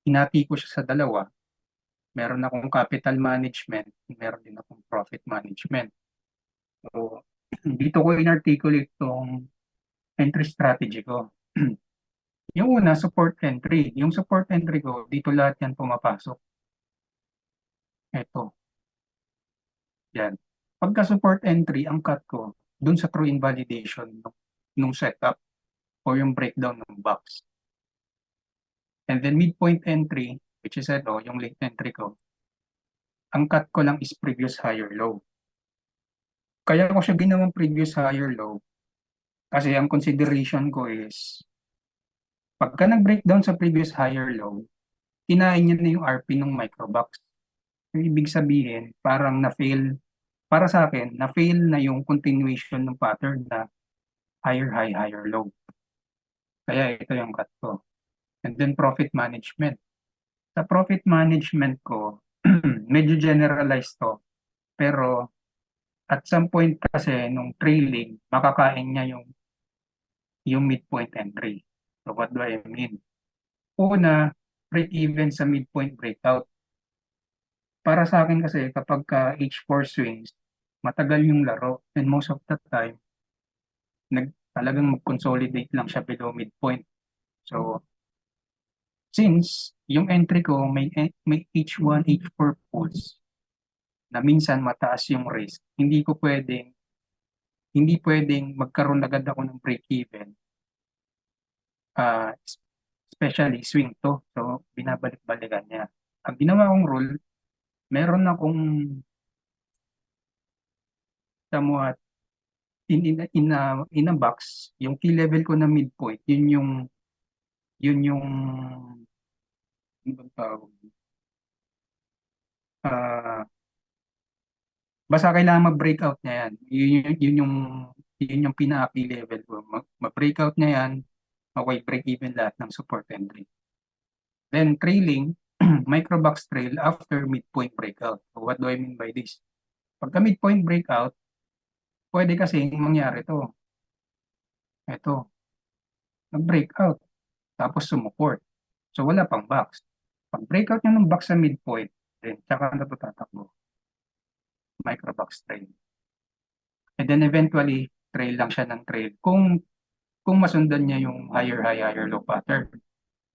Hinati ko siya sa dalawa. Meron akong capital management, meron din akong profit management. So, dito ko inarticulate tong entry strategy ko. Yung una, support entry. Yung support entry ko, dito lahat yan pumapasok. Ito. Yan. Pagka support entry, ang cut ko, dun sa true invalidation nung setup o yung breakdown ng box. And then midpoint entry, which is ito, yung late entry ko, ang cut ko lang is previous higher low. Kaya ko siya ginawang previous higher low kasi ang consideration ko is pagka nag-breakdown sa previous higher low, kinain niya na yung RP ng microbox. Ibig sabihin, parang na-fail, para sa akin, na-fail na yung continuation ng pattern na higher high, higher low. Kaya ito yung cut ko. And then profit management. Sa profit management ko, medyo generalized to. Pero at some point kasi nung trailing, makakain niya yung midpoint entry. So what do I mean? Una, break even sa midpoint breakout. Para sa akin kasi kapag ka H4 swings, matagal yung laro and most of the time, talagang mag-consolidate lang siya below midpoint. So, since yung entry ko may H1, H4 pulls na minsan mataas yung risk, hindi pwedeng magkaroon agad ako ng break even. Especially swing to. So, binabalik-balikan niya. Ang ginawa kong rule, meron akong somewhat in a box, yung key level ko na midpoint, yun yung ano bang tawag? Basta kailangan mag-breakout niya yan. Yun yung pinaka-key level ko. Mag-breakout niya yan, okay, break even lahat ng support entry. Then trailing, microbox trail after midpoint breakout. So what do I mean by this? Pagka midpoint breakout, pwede kasing mangyari to. Ito, nag-breakout, tapos sumuport. So wala pang box. Pag breakout niya ng box sa midpoint, then tsaka na ito tatakbo. Microbox trail. And then eventually, trail lang siya ng trail kung masundan niya yung higher high, higher low pattern.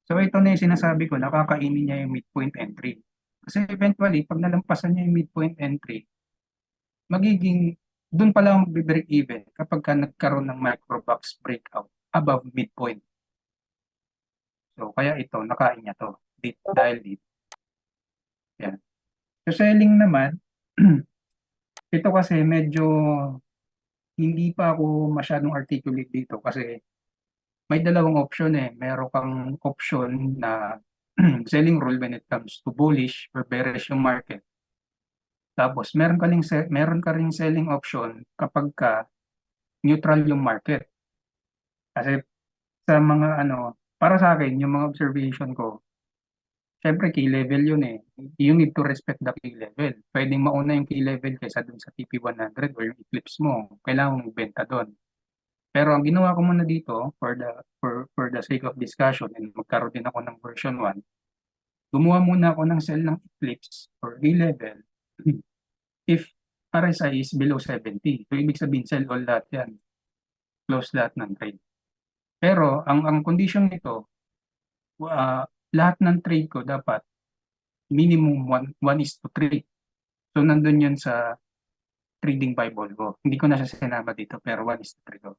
So ito na yung sinasabi ko, nakakainin niya yung midpoint entry. Kasi eventually, pag nalampasan niya yung midpoint entry, doon pa lang mag-break even kapag ka nagkaroon ng microbox breakout above midpoint. So kaya ito, nakain niya to. Dahil dito. Yan. So selling naman, ito kasi medyo hindi pa ako masyadong articulate dito kasi may dalawang option eh. Meron kang option na selling rule when it comes to bullish or bearish yung market. Tapos meron ka ring selling option kapag ka neutral yung market. Kasi sa mga para sa akin, yung mga observation ko, syempre key level yun eh. You need to respect the key level. Pwedeng mauna yung key level kaysa dun sa TP100 or yung eclipse mo. Kailangan mong benta dun. Pero ang ginawa ko muna dito for the sake of discussion and magkaroon din ako ng version 1, gumawa muna ako ng sell ng eclipse or key level if RSI is below 70. So ibig sabihin sell all lahat yan. Close lahat ng trade. Pero ang condition nito, lahat ng trade ko dapat minimum 1:3. So nandun yun sa trading Bible ko. Hindi ko na siya sinama dito pero 1:3 ko.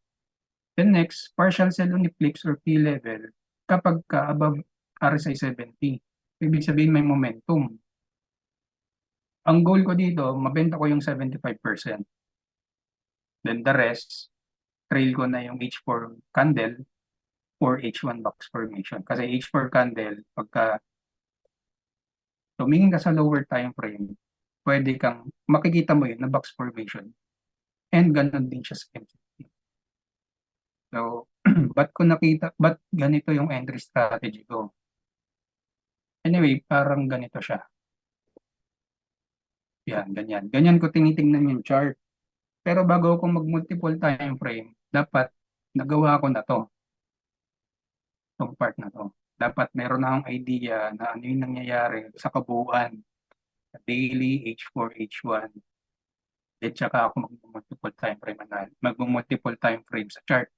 Then next, partial sell on eclipse or key level kapag ka above RSI 70. Ibig sabihin may momentum. Ang goal ko dito, mabenta ko yung 75%. Then the rest, trail ko na yung H4 candle or H1 box formation. Kasi H4 candle, pagka tumingin ka sa lower time frame, pwede kang, makikita mo yun na box formation. And ganun din siya sa M50. So, ba't ganito yung entry strategy ko? Anyway, parang ganito siya. Yan, ganyan. Ganyan ko tinitingnan yung chart. Pero bago ako mag-multiple time frame, dapat nagawa ko na to. Itong part na to. Dapat meron na akong idea na ano yung nangyayari sa kabuuan. Daily, H4, H1. At saka ako mag-multiple time frame mag-multiple time frame sa chart.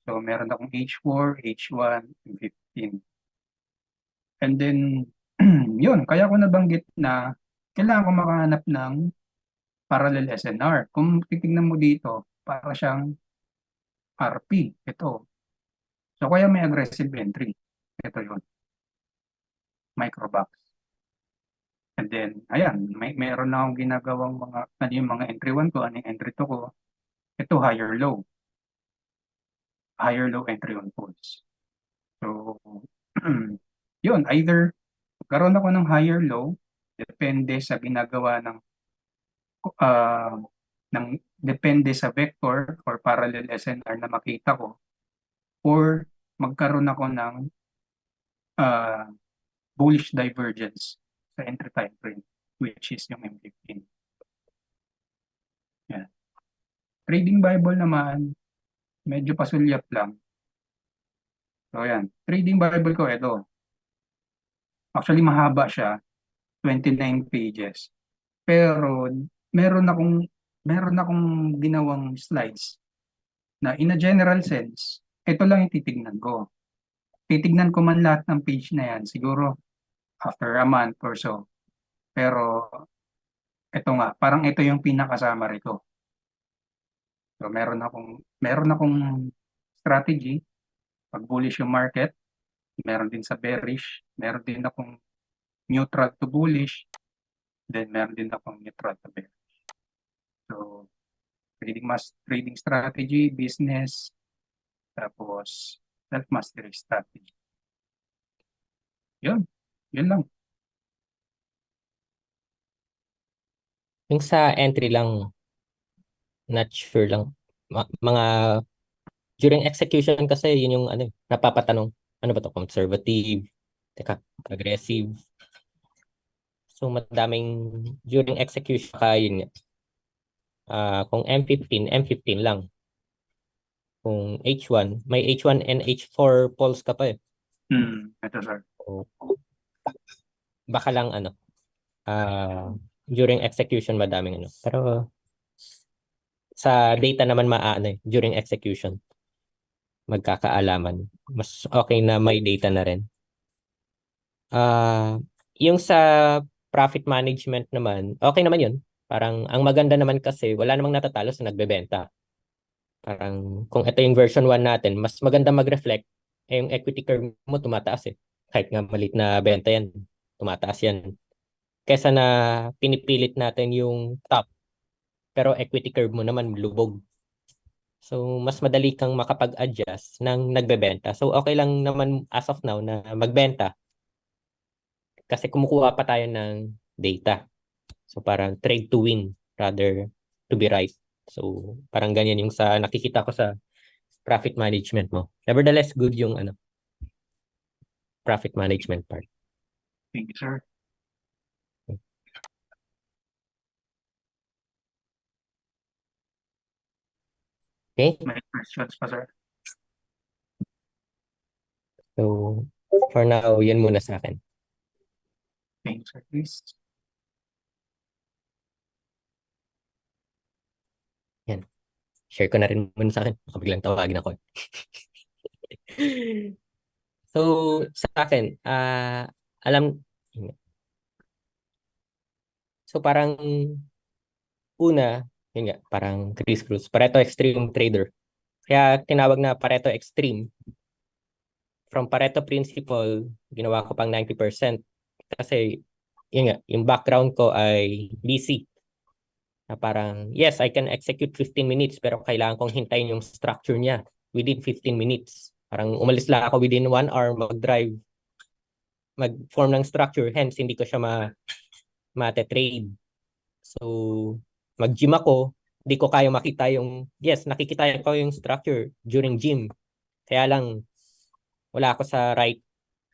So, meron akong H4, H1, and 15. And then, yun, kaya ko nabanggit na kailangan ko makahanap ng parallel SNR. Kung titignan mo dito, para siyang RP. Ito. So, kaya may aggressive entry. Ito yun. Microbox. And then, ayan, meron na akong ginagawang yung mga entry 1 ko, ano yung entry 2 ko. Ito, higher low. Higher low entry on pulse. So, yun, either magkaroon ako ng higher low, depende sa ginagawa ng depende sa vector or parallel SNR na makita ko, or magkaroon ako ng bullish divergence sa entry time frame, which is yung M15. Yan. Trading Bible naman, medyo pasulyap lang. So yan, Trading Bible ko ito. Actually mahaba siya, 29 pages. Pero meron akong ginawang slides na in a general sense, ito lang yung titignan ko. Titignan ko man lahat ng page na yan, siguro after a month or so. Pero ito nga, parang ito yung pinaka-summary ko. So meron akong strategy pag bullish yung market, meron din sa bearish, meron din akong neutral to bullish, then meron din akong neutral to bearish. So trading strategy, business, tapos self-mastery strategy. Yun lang. Yung sa entry lang, not sure lang. Mga during execution kasi yun yung napapatanong. Ano ba to? Conservative, aggressive. So madaming during execution kaya yun nga. Kung M15 lang. Kung H1, may H1 and H4 pulse ka pa eh. Ito sir. So, baka lang during execution madaming Pero sa data naman during execution magkakaalaman. Mas okay na may data na rin. Yung sa profit management naman, okay naman yun. Parang ang maganda naman kasi wala namang natatalo sa nagbebenta. Parang kung ito yung version 1 natin, mas maganda mag-reflect yung equity curve mo tumataas eh. Kahit nga maliit na benta yan, tumataas yan. Kesa na pinipilit natin yung top, pero equity curve mo naman lubog. So, mas madali kang makapag-adjust ng nagbebenta. So, okay lang naman as of now na magbenta kasi kumukuha pa tayo ng data. So, parang trade to win rather to be right. So, parang ganyan yung sa nakikita ko sa profit management mo. Nevertheless, good yung profit management part. Thank you, sir. Okay? May questions pa, sir? So, for now, yun muna sa akin. Thank you, sir. Please. Share ko na rin muna sa akin. Baka biglang tawagin ako. So, sa akin, so parang una, yun nga, parang Chris Cruz, Pareto Extreme Trader. Kaya tinawag na Pareto Extreme. From Pareto Principle, ginawa ko pang 90%. Kasi, yun nga, yung background ko ay BC. Na parang, yes, I can execute 15 minutes pero kailangan kong hintayin yung structure niya within 15 minutes. Parang umalis lang ako within 1 hour mag-drive, mag-form ng structure. Hence, hindi ko siya mate-trade. So, mag-gym ako, hindi ko kaya makita yung, yes, nakikita ko yung structure during gym. Kaya lang, wala ako sa right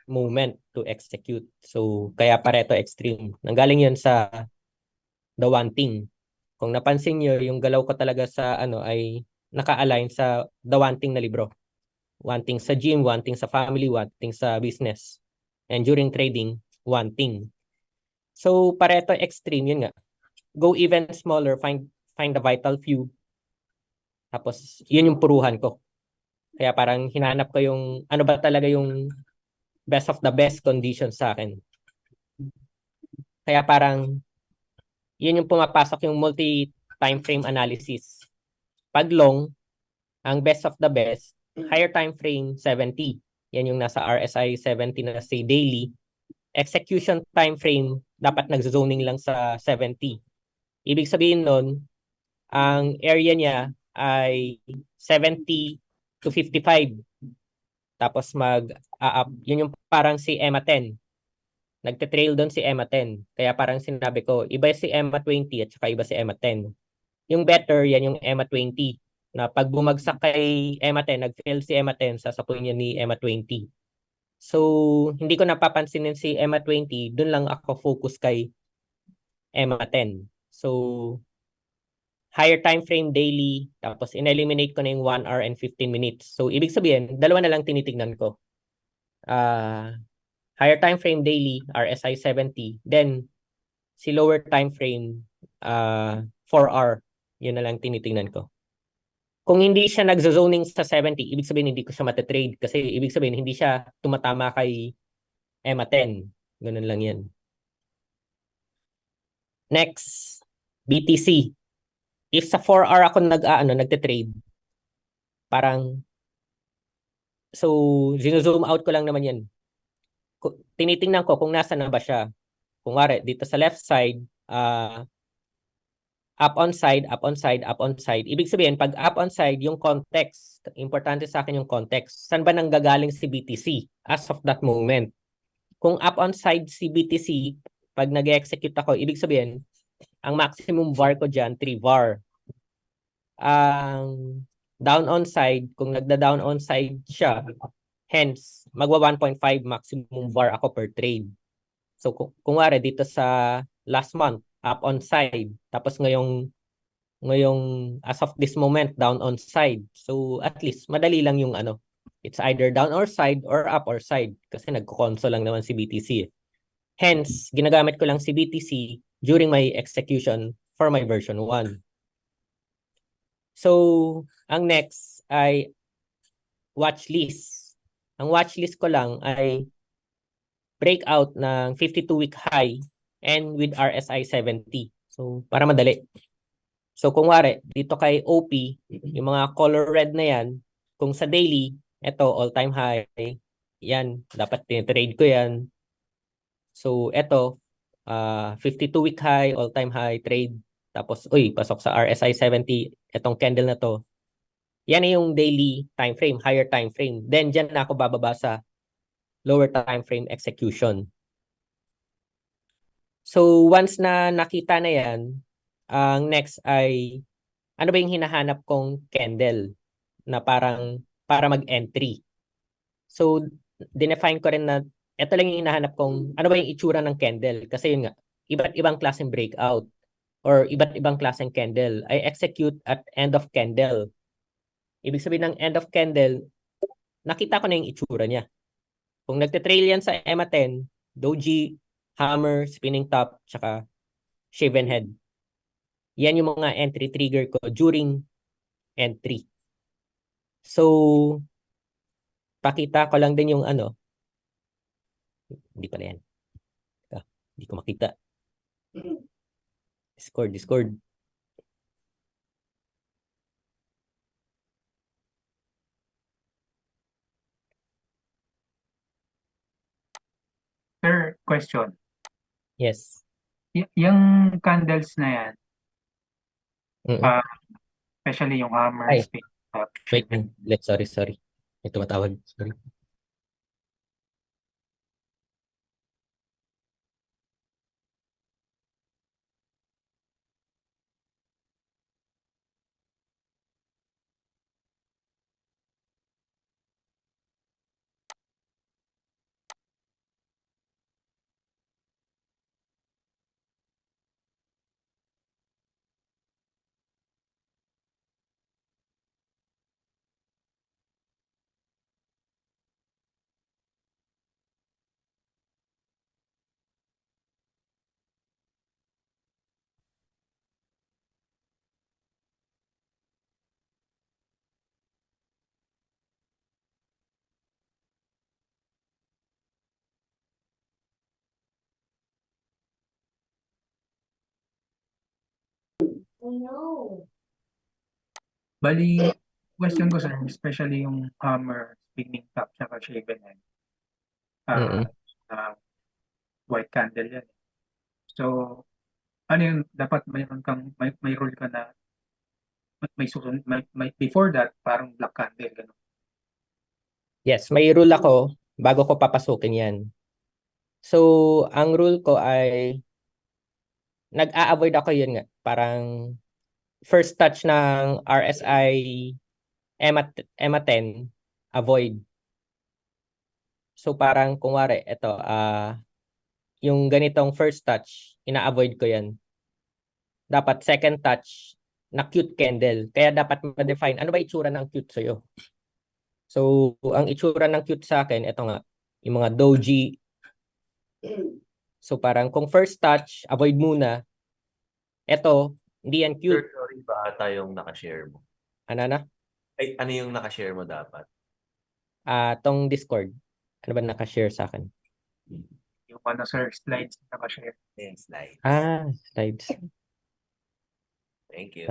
moment to execute. So, kaya Pareto Extreme. Nanggaling yun sa The One Thing. Kung napansin nyo, yung galaw ko talaga sa ay naka-align sa The One Thing na libro. One thing sa gym, one thing sa family, one thing sa business. And during trading, one thing. So, Pareto Extreme, yun nga. Go even smaller, find the vital few. Tapos, yun yung puruhan ko. Kaya parang hinanap ko yung, ano ba talaga yung best of the best conditions sa akin. Kaya parang, yun yung pumapasok yung multi-time frame analysis. Pag long, ang best of the best, higher time frame 70. Yan yung nasa RSI 70 na say daily. Execution time frame, dapat nag-zoning lang sa 70. Ibig sabihin nun, ang area niya ay 70 to 55. Tapos mag-up. Yun yung parang si EMA 10. Nagte-trail doon si EMA 10. Kaya parang sinabi ko, iba si EMA 20 at saka iba si EMA 10. Yung better, yan yung EMA 20. Na pag bumagsak kay EMA 10, nag-fail si EMA 10, sasapuin niya ni EMA 20. So, hindi ko napapansinin si EMA 20, dun lang ako focus kay EMA 10. So, higher time frame daily, tapos in-eliminate ko na yung 1 hour and 15 minutes. So, ibig sabihin, dalawa na lang tinitignan ko. Higher time frame daily, RSI 70. Then, si lower time frame, 4 hour. Yun na lang tinitingnan ko. Kung hindi siya nagzo-zoning sa 70, ibig sabihin hindi ko siya matatrade kasi ibig sabihin hindi siya tumatama kay EMA 10. Ganun lang yan. Next, BTC. If sa 4 hour ako nagte-trade, parang so zino-zoom out ko lang naman yan. Tinitingnan ko kung nasa na ba siya. Kung wari, dito sa left side, up on side, up on side, up on side. Ibig sabihin, pag up on side, yung context, importante sa akin yung context. Saan ba nanggagaling si BTC as of that moment? Kung up on side si BTC, pag nag-execute ako, ibig sabihin, ang maximum VAR ko dyan, 3 VAR. Ang down on side, kung nagda-down on side siya, hence, magwa 1.5 maximum VAR ako per trade. So, kung wari, dito sa last month, up on side, tapos ngayong as of this moment, down on side. So, at least, madali lang yung it's either down or side or up or side kasi nagko-console lang naman si BTC. Hence, ginagamit ko lang si BTC during my execution for my version 1. So, ang next ay watch list. Ang watch list ko lang ay breakout ng 52-week high and with RSI 70. So, para madali. So, kung wari, dito kay OP, yung mga color red na yan, kung sa daily, ito, all-time high, yan, dapat trade ko yan. So, ito, 52-week high, all-time high trade. Tapos, pasok sa RSI 70, itong candle na to. Yan na yung daily time frame, higher time frame. Then, dyan na ako bababa sa lower time frame execution. So, once na nakita na yan, ang next ay, ano ba yung hinahanap kong candle na parang para mag-entry? So, dinefine ko rin na ito lang yung hinahanap kong, ano ba yung itsura ng candle? Kasi yun nga, iba't ibang klaseng breakout or iba't ibang klaseng candle. I execute at end of candle. Ibig sabihin ng end of candle, nakita ko na yung itsura niya. Kung nagte-trail yan sa EMA 10, doji, hammer, spinning top, tsaka shaven head. Yan yung mga entry trigger ko during entry. So, pakita ko lang din yung hindi pala yan. Hindi ko makita. Discord. Sir, question. Yes. Yung candles na yan, Mm-mm. especially yung hammer, Ay. spin, top, Wait, shaven. sorry. May tumatawag. Sorry. Bali, question ko sir, especially yung hammer, spinning top, saka shaven head. Mm-mm. White candle yan. So, ano yun, dapat may rule ka na may before that, parang black candle, gano'n. Yes, may rule ako bago ko papasukin yan. So, ang rule ko ay nag-a-avoid ako yun nga. Parang first touch ng RSI EMA 10, avoid. So parang kung wari, ito, yung ganitong first touch, ina-avoid ko yan. Dapat second touch na cute candle. Kaya dapat ma-define ano ba itsura ng cute sa'yo. So, ang itsura ng cute sa akin, ito nga, yung mga doji. So parang kung first touch, avoid muna. Ito, hindi yan Sir, cute. sorry ba ata yung nakashare mo? Ano na? Ay, ano yung nakashare mo dapat? Tong Discord. Ano ba nakashare sa akin? Yung sir, slides na naka-share. Yung slide. Slides. Thank you.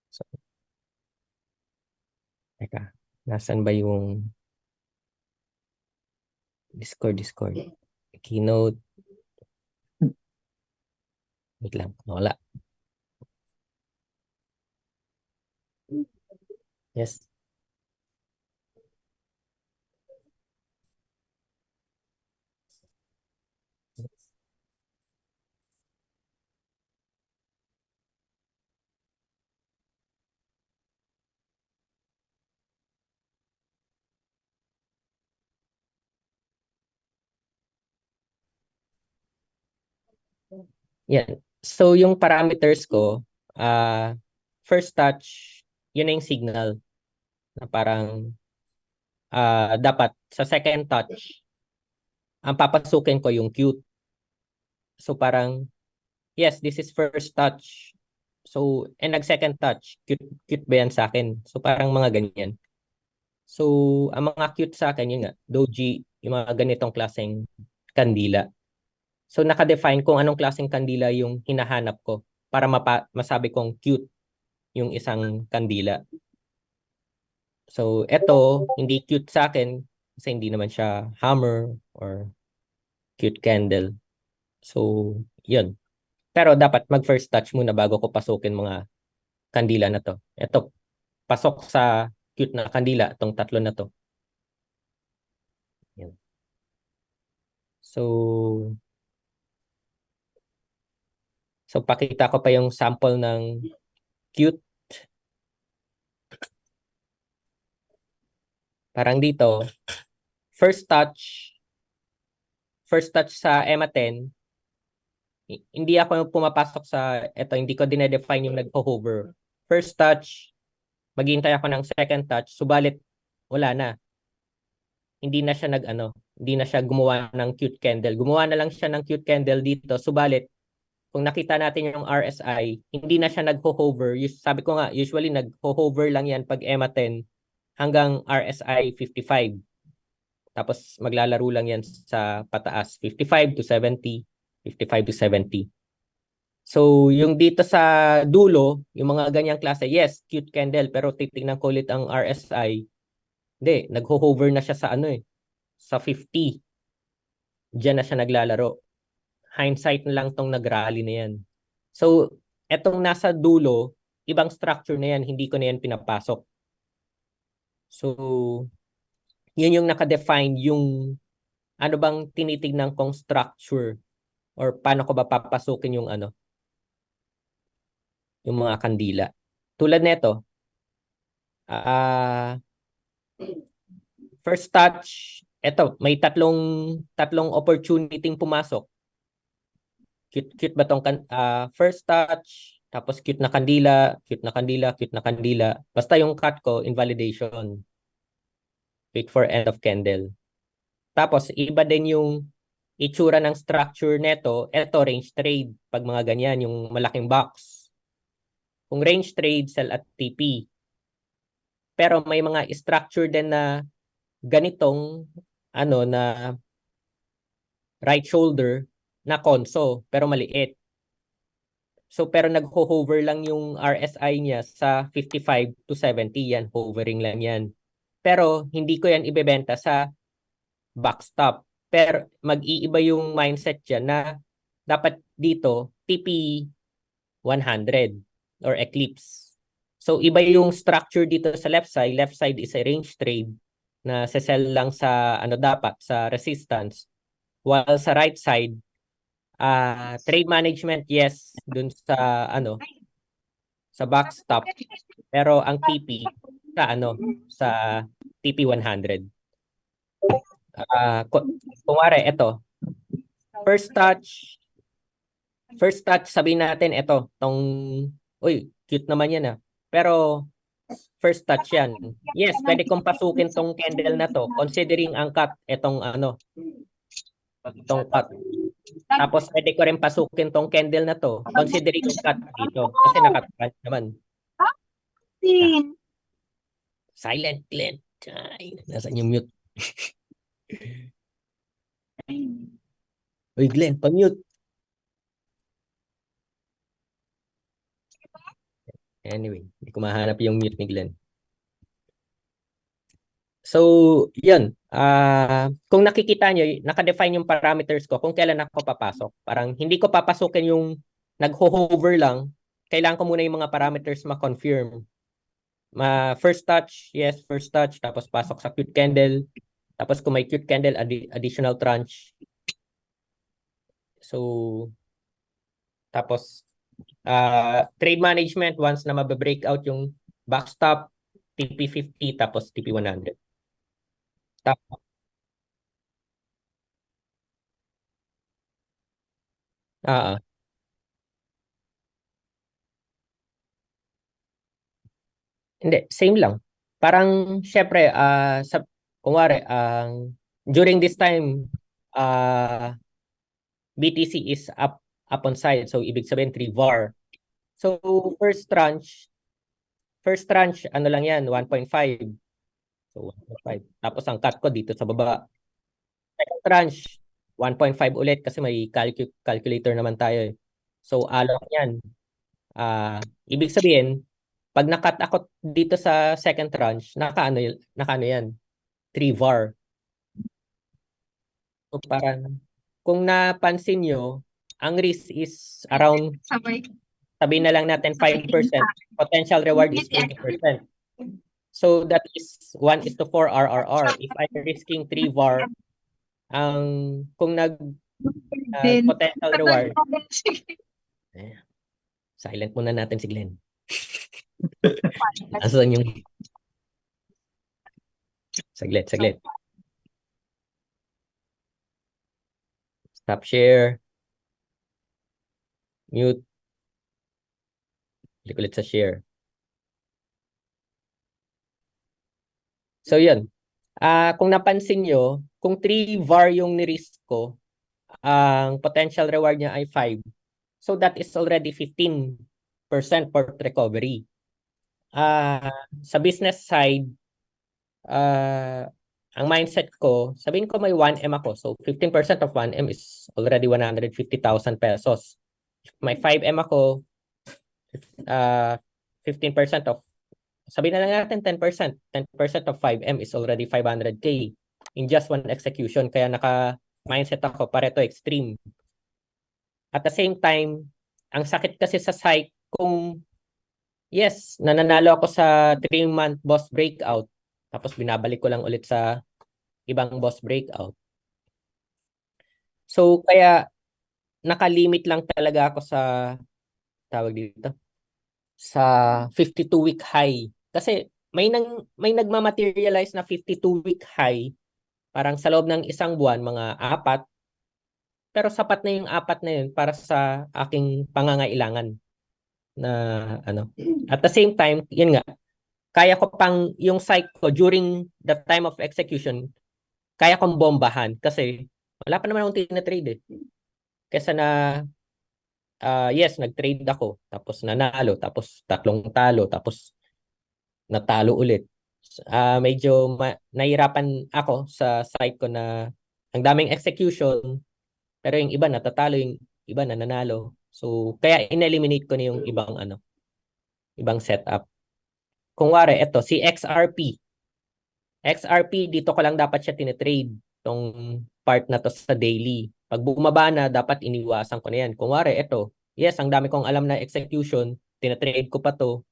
So, teka, nasan ba yung Discord? Keynote. Wait lang, wala. Yes. Yan. So, yung parameters ko, first touch, yun na yung signal na parang dapat sa second touch, ang papasukin ko yung cute. So, parang, yes, this is first touch. So, and nag-second touch, cute ba yan sa akin? So, parang mga ganyan. So, ang mga cute sa akin, yun nga, doji, yung mga ganitong klaseng kandila. So, nakadefine kung anong klaseng kandila yung hinahanap ko para masabi kong cute yung isang kandila. So, eto, hindi cute sa akin kasi hindi naman siya hammer or cute candle. So, yun. Pero dapat mag-first touch muna bago ko pasukin mga kandila na to. Eto, pasok sa cute na kandila, itong tatlo na to. Yan. So, pakita ko pa yung sample ng cute. Parang dito, first touch sa EMA 10, hindi ako pumapasok sa, hindi ko dinedefine yung nagpo-hover. First touch, maghihintay ako ng second touch, subalit wala na. Hindi na siya hindi na siya gumawa ng cute candle. Gumawa na lang siya ng cute candle dito, subalit kung nakita natin yung RSI, hindi na siya nagho-hover. Sabi ko nga, usually nagho-hover lang yan pag EMA 10 hanggang RSI 55. Tapos maglalaro lang yan sa pataas, 55 to 70, 55 to 70. So, yung dito sa dulo, yung mga ganyang klase, yes, cute candle, pero titingnan ko ulit ang RSI. Hindi, nagho-hover na siya sa sa 50. Diyan na siya naglalaro. Hindsight na lang tong nag-rally na yan. So, etong nasa dulo, ibang structure na yan, hindi ko na yan pinapasok. So, yun yung nakadefine yung ano bang tinitignan kong structure or paano ko ba papasukin yung yung mga kandila. Tulad nito, first touch, may tatlong opportunity pumasok. Cute ba tong first touch, tapos cute na kandila, cute na kandila, cute na kandila. Basta yung cut ko, invalidation. Wait for end of candle. Tapos, iba din yung itsura ng structure neto. Ito, range trade. Pag mga ganyan, yung malaking box. Kung range trade, sell at TP. Pero may mga structure din na ganitong, na right shoulder na konso, pero maliit. So, pero nag-hover lang yung RSI niya sa 55 to 70. Yan, hovering lang yan. Pero, hindi ko yan ibebenta sa backstop. Pero, mag-iiba yung mindset dyan na dapat dito, TP 100 or Eclipse. So, iba yung structure dito sa left side. Left side is a range trade na sell lang sa, dapat, sa resistance. While sa right side, Trade management, yes, dun sa sa backstop. Pero ang TP sa TP 100. Kunwari, ito, first touch, sabihin natin ito, uy, cute naman yan Pero first touch yan. Yes, pwede kong pasukin tong candle na to, considering ang cut, itong cut. Tapos pwede ko rin pasukin tong candle na to, considering yung cut dito. Kasi naka-cut naman. Silent Glenn. Ay, nasaan yung mute? Uy, Glenn, pang-mute. Anyway, hindi ko mahanap yung mute ni Glenn. So, yun. Kung nakikita nyo, naka-define yung parameters ko kung kailan ako papasok. Parang hindi ko papasukin yung nag-hover lang. Kailangan ko muna yung mga parameters ma-confirm. First touch, yes, first touch. Tapos pasok sa cute candle. Tapos kung may cute candle, additional tranche. So, tapos trade management, once na mabe-break out yung backstop, TP50, tapos TP100. Tapos, hindi, same lang. Parang, syempre, kunwari, during this time, BTC is up on side. So, ibig sabihin, 3 VAR. So, first tranche, ano lang yan, 1.5. So, 1.5. Tapos, ang cut ko dito sa baba. Second tranche, 1.5 ulit kasi may calculator naman tayo. So, alok yan. Ibig sabihin, pag nakat ako dito sa second tranche, nakaano yan? 3 VAR. So parang, kung napansin nyo, ang risk is around, sabihin na lang natin 5%. Potential reward is 80%. So that is 1:4 RRR. If I'm risking 3 VAR, kung potential reward, silent muna natin si Glenn. Asan yung saglit. Stop share. Mute. Balik ulit sa share. So yun. Kung napansin nyo, kung 3 VAR yung ni-risk ko, ang potential reward niya ay 5. So that is already 15% port recovery. Sa business side, ang mindset ko, sabihin ko may 1M ako. So 15% of 1M is already 150,000 pesos. May 5M ako, 15% of, sabihin na lang natin 10%. 10% of 5M is already 500K in just one execution. Kaya naka-mindset ako, Pareto extreme. At the same time, ang sakit kasi sa site kung yes, nananalo ako sa 3-month boss breakout, tapos binabalik ko lang ulit sa ibang boss breakout. So, kaya nakalimit lang talaga ako sa, tawag dito, sa 52-week high. Kasi may nagmamaterialize na 52-week high, parang sa loob ng isang buwan, mga 4, pero sapat na yung 4 na yun para sa aking pangangailangan na At the same time, yun nga, kaya ko pang yung site ko during the time of execution, kaya kong bombahan kasi wala pa naman akong tinatrade Kesa na yes, nag-trade ako, tapos nanalo, tapos 3 talo, tapos natalo ulit. Medyo nahirapan ako sa site ko na ang daming execution, pero yung iba natatalo, yung iba nananalo. So, kaya in-eliminate ko na yung ibang setup. Kung wari, ito, si XRP. XRP, dito ko lang dapat siya tinitrade. Itong part na to sa daily. Pag bumaba na, dapat iniwasan ko na yan. Kung wari, ito, yes, ang dami kong alam na execution, tinitrade ko pa to,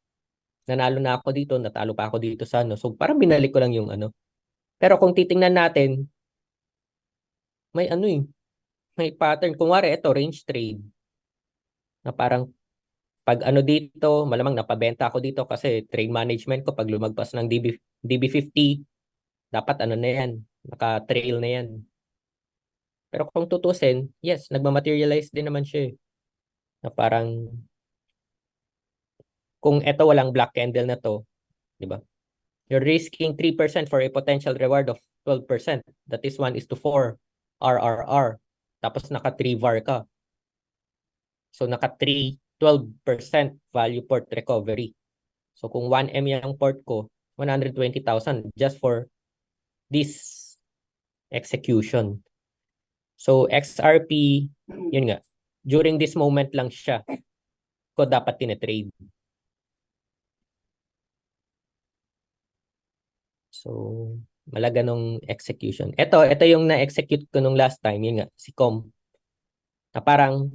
nanalo na ako dito, natalo pa ako dito sa So, parang binalik ko lang yung Pero kung titingnan natin, may may pattern. Kung wari, ito, range trade. Na parang pag ano dito, malamang napabenta ako dito kasi trade management ko pag lumagpas ng DB50, dapat ano na yan, naka-trail na yan. Pero kung tutusin, yes, nagmamaterialize din naman siya eh. Na parang kung ito walang black candle na to, di ba? You're risking 3% for a potential reward of 12%. That is 1:4 RRR. Tapos naka 3 VAR ka. So naka 12% value port recovery. So kung 1M yung port ko, 120,000 just for this execution. So XRP, yun nga, during this moment lang siya ko dapat tinetrade. So, malaga nung execution. Ito yung na-execute ko nung last time, yun nga, si Com. Na parang,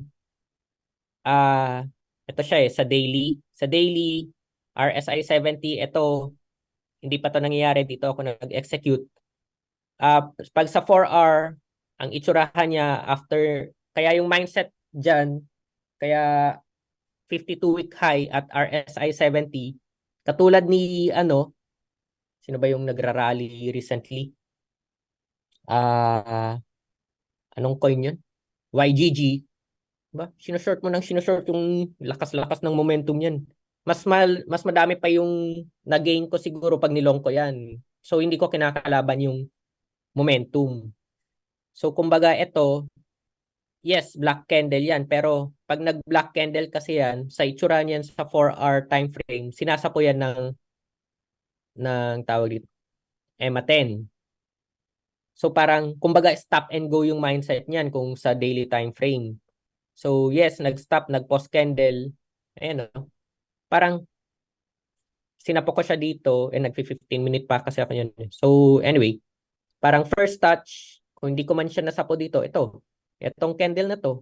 ito siya sa daily, RSI 70, ito, hindi pa to nangyayari, dito ako nag-execute. Pag sa 4R, ang itsurahan niya after, kaya yung mindset dyan, kaya 52-week high at RSI 70, katulad ni, sino ba yung nagra-rally recently? Anong coin yun? YGG. Ba? Sinashort mo nang sinashort yung lakas-lakas ng momentum yan. Mas madami pa yung na-gain ko siguro pag nilong ko yan. So, hindi ko kinakalaban yung momentum. So, kumbaga ito, yes, black candle yan. Pero pag nag-black candle kasi yan, sa itsura niyan sa 4-hour time frame, sinasapo yan ng tawag dito, EMA10. So parang, kumbaga stop and go yung mindset niyan kung sa daily time frame. So yes, nag-stop, nag-pause candle. Ayan o. Parang, sinapo ko siya dito, nag-15 minute pa kasi ako yun. So anyway, parang first touch, kung hindi ko man siya nasapo dito, itong candle na to,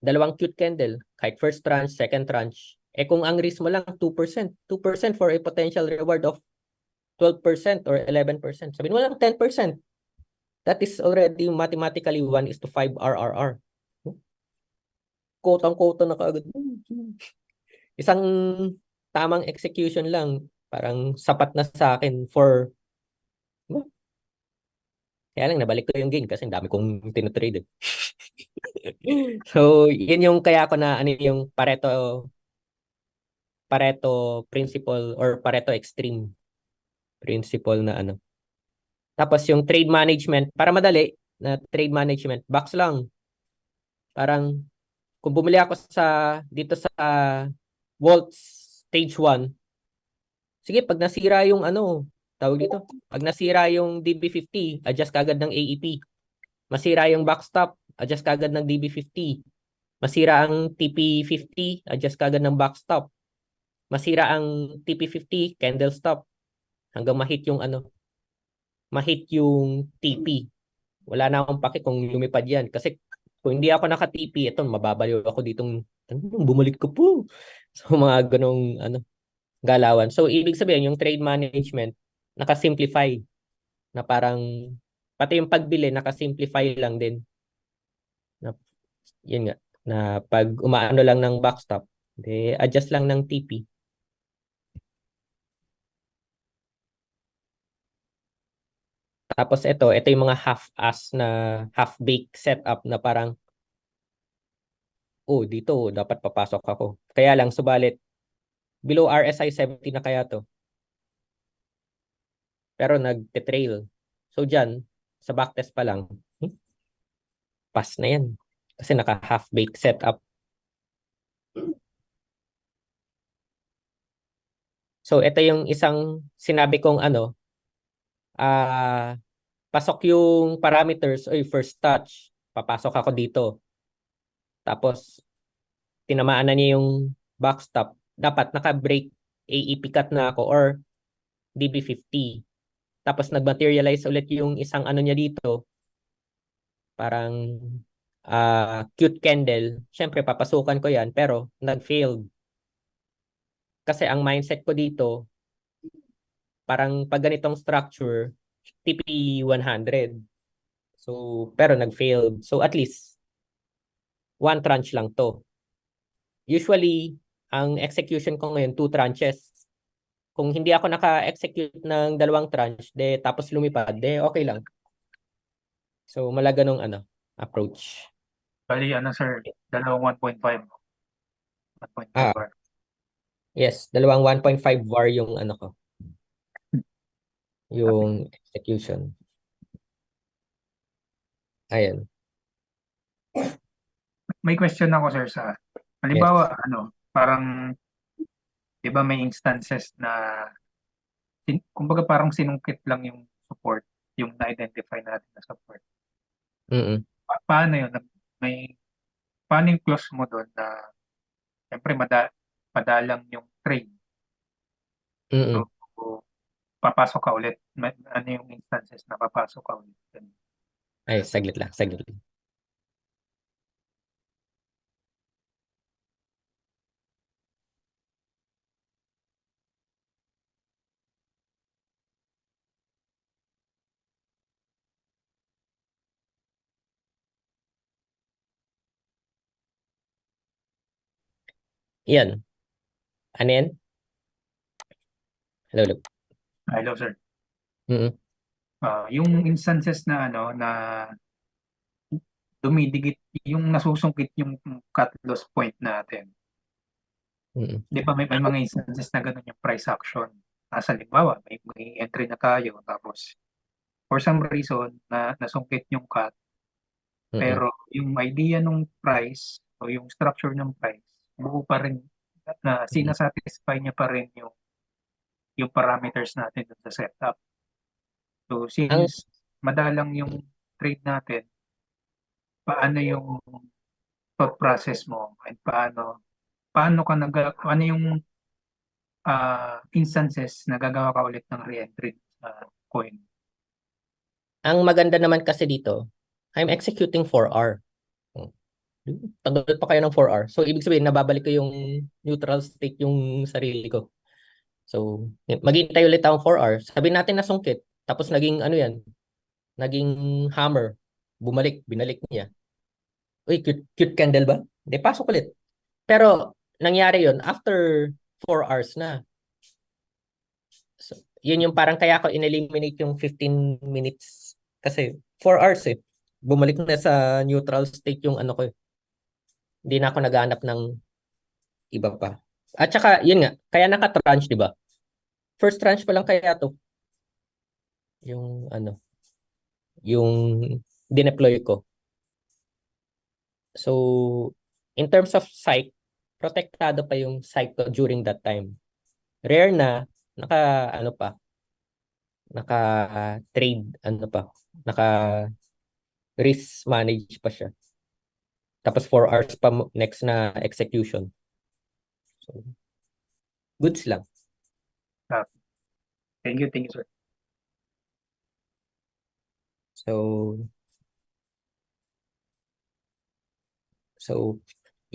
dalawang cute candle, kahit first tranche, second tranche. Kung ang risk mo lang 2%, 2% for a potential reward of 12% or 11%. Sabihin mo lang 10%. That is already mathematically 1:5 RRR. Quote-unquote na kaagad. Isang tamang execution lang, parang sapat na sa akin for... Kaya lang, nabalik ko yung gain kasi ang dami kong tinotrade. So, yun yung kaya ko na yung Pareto principle or Pareto extreme principle na Tapos yung trade management, para madali na trade management, box lang. Parang kung bumili ako dito sa Volts stage 1, sige, pag nasira yung tawag dito, pag nasira yung DB50, adjust kagad ng AEP. Masira yung backstop, adjust kagad ng DB50. Masira ang TP50, adjust kagad ng backstop. Masira ang TP50, candle stop. Hanggang mahit yung mahit yung TP. Wala na akong pake kung lumipad yan. Kasi kung hindi ako naka-TP, ito, mababaliw ako ditong, bumalik ko po. So, mga ganong, galawan. So, ibig sabihin, yung trade management, nakasimplify. Na parang, pati yung pagbili, nakasimplify lang din. Yun nga, na pag umaano lang ng backstop, adjust lang ng TP. Tapos ito yung mga half-ass na half-baked setup na parang, dito dapat papasok ako. Kaya lang, subalit, below RSI 70 na kaya to. Pero nagte-trail. So dyan, sa backtest pa lang, pass na yan. Kasi naka half-baked setup. So ito yung isang sinabi kong pasok yung parameters, first touch, papasok ako dito. Tapos, tinamaan na niya yung backstop. Dapat naka-break AEP cut na ako or DB50. Tapos nag-materialize ulit yung isang niya dito. Parang cute candle. Siyempre, papasukan ko yan pero nag-failed. Kasi ang mindset ko dito, parang pag ganitong structure, TP 100. So, pero nag-failed. So, at least, one tranche lang to. Usually, ang execution ko ngayon, 2 tranches. Kung hindi ako naka-execute ng 2 tranche, tapos lumipad, okay lang. So, malaga nung approach. Bali, sir, dalawang 1.5. 1.5 Ah, bar. yes, 1.5 VAR yung ko. Yung execution. Ayan. May question ako, sir, sa halimbawa, parang, di ba may instances na, kumbaga parang sinungkit lang yung support, yung na-identify natin na support. Mm-mm. Paano yun? Paano yung clause mo doon na, siyempre, madalang yung trade. Mm-mm. So, papasok ka ulit. Ano yung instances na papasok ka ulit? Ay, saglit lang. Yan. Ano yan? Hello. Hello, sir. Mm-mm. Yung instances na na dumidikit, yung nasusungkit yung cut loss point natin. Mm-mm. Di ba may mga instances na ganun yung price action. Nasa halimbawa, may entry na tayo, tapos for some reason na nasungkit yung cut, Mm-mm. pero yung idea ng price o yung structure ng price, buo pa rin na sinasatisfy niya pa rin yung parameters natin dun sa setup. So Ang since madalang yung trade natin, paano yung thought process mo and paano ka ano yung instances na gagawa ka ulit ng re-entry sa coin? ang maganda naman kasi dito, I'm executing 4R. Tagal pa kayo ng 4R. So, ibig sabihin, nababalik ko yung neutral state yung sarili ko. So, maghintay ulit akong 4R. Sabihin natin nasungkit. Tapos naging naging hammer. Bumalik, binalik niya. Uy, cute candle ba? Hindi, pasok ulit. Pero, nangyari yun after 4 hours na. So, yun yung parang kaya ko in-eliminate yung 15 minutes. Kasi 4 hours eh. Bumalik na sa neutral state yung ko. Hindi na ako naghahanap ng iba pa. At saka, yun nga, kaya naka-tranche, di ba? First tranche pa lang kaya to. Yung yung dineploy ko. So, in terms of psych, protektado pa yung psych ko during that time. Rare na, naka-trade, naka-risk manage pa siya. Tapos 4 hours pa next na execution. So, goods lang. Thank you, sir. So,